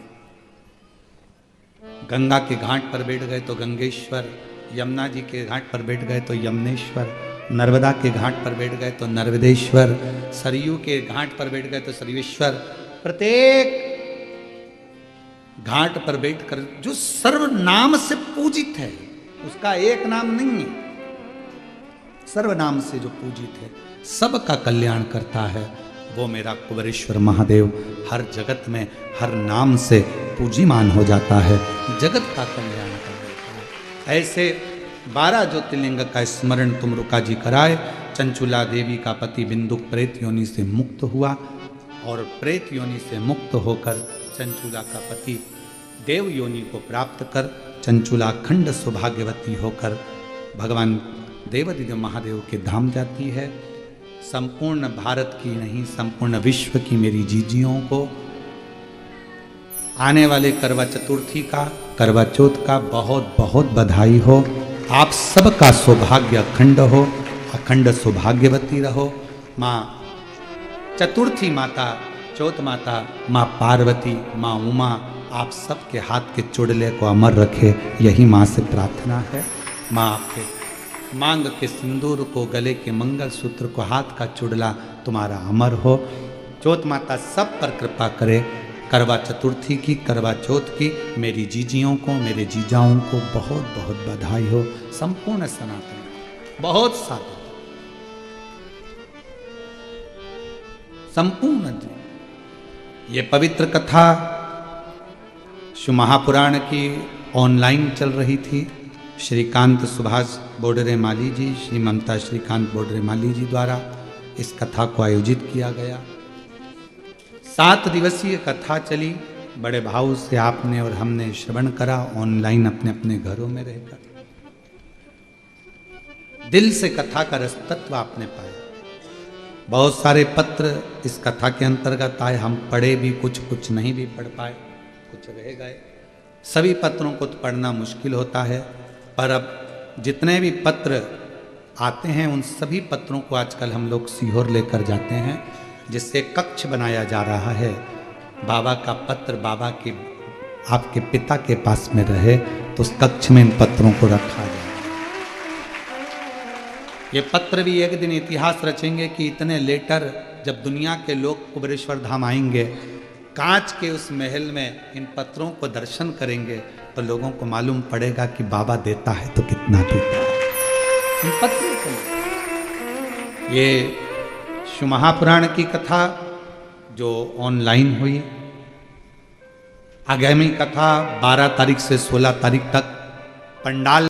गंगा के घाट पर बैठ गए तो गंगेश्वर, यमुना जी के घाट पर बैठ गए तो यमुनेश्वर, नर्मदा के घाट पर बैठ गए तो नर्मदेश्वर, सरयू के घाट पर बैठ गए तो सरयुश्वर। प्रत्येक घाट पर बैठकर जो सर्वनाम से पूजित है उसका एक नाम नहीं है, सर्वनाम से जो पूजित है सबका कल्याण करता है, वो मेरा कुबेरेश्वर महादेव हर जगत में हर नाम से पूजीमान हो जाता है, जगत का कल्याण कर देता है। ऐसे 12 ज्योतिर्लिंग का स्मरण तुम रुका जी कराए। चंचुला देवी का पति बिंदुक प्रेत योनि से मुक्त हुआ और प्रेत योनि से मुक्त होकर चंचुला का पति देव योनि को प्राप्त कर चंचुला अखंड सौभाग्यवती होकर भगवान देवाधिदेव महादेव के धाम जाती है। संपूर्ण भारत की नहीं संपूर्ण विश्व की मेरी जीजियों को आने वाले करवा चतुर्थी का करवा चौथ का बहुत बहुत बधाई हो। आप सबका सौभाग्य अखंड हो, अखंड सौभाग्यवती रहो। माँ चतुर्थी माता, चौथ माता, माँ पार्वती, माँ उमा आप सबके हाथ के चुड़ले को अमर रखे, यही माँ से प्रार्थना है। माँ आपके मांग के सिंदूर को, गले के मंगल सूत्र को, हाथ का चुड़ला तुम्हारा अमर हो। चौथ माता सब पर कृपा करे। करवा चतुर्थी की, करवा चौथ की मेरी जीजियों को, मेरे जीजाओं को बहुत बहुत बधाई हो। संपूर्ण सनातन बहुत साधु संपूर्ण ये पवित्र कथा शिव महापुराण की ऑनलाइन चल रही थी। श्रीकांत सुभाष बोडरे माली जी, श्री ममता श्रीकांत बोडरे माली जी द्वारा इस कथा को आयोजित किया गया। 7 दिवसीय कथा चली। बड़े भाव से आपने और हमने श्रवण करा ऑनलाइन अपने अपने घरों में रहकर। दिल से कथा का रस तत्व आपने पाया। बहुत सारे पत्र इस कथा के अंतर्गत आए, हम पढ़े भी कुछ, कुछ नहीं भी पढ़ पाए, कुछ रह गए। सभी पत्रों को तो पढ़ना मुश्किल होता है, पर अब जितने भी पत्र आते हैं उन सभी पत्रों को आजकल हम लोग सीहोर लेकर जाते हैं, जिससे कक्ष बनाया जा रहा है। बाबा का पत्र बाबा के आपके पिता के पास में रहे तो उस कक्ष में इन पत्रों को रखा जाए। ये पत्र भी एक दिन इतिहास रचेंगे कि इतने लेटर जब दुनिया के लोग कुबेरेश्वर धाम आएंगे, कांच के उस महल में इन पत्रों को दर्शन करेंगे तो लोगों को मालूम पड़ेगा कि बाबा देता है तो कितना देता है। इन पत्रों को ये शिव महापुराण की कथा जो ऑनलाइन हुई, आगामी कथा 12 तारीख से 16 तारीख तक पंडाल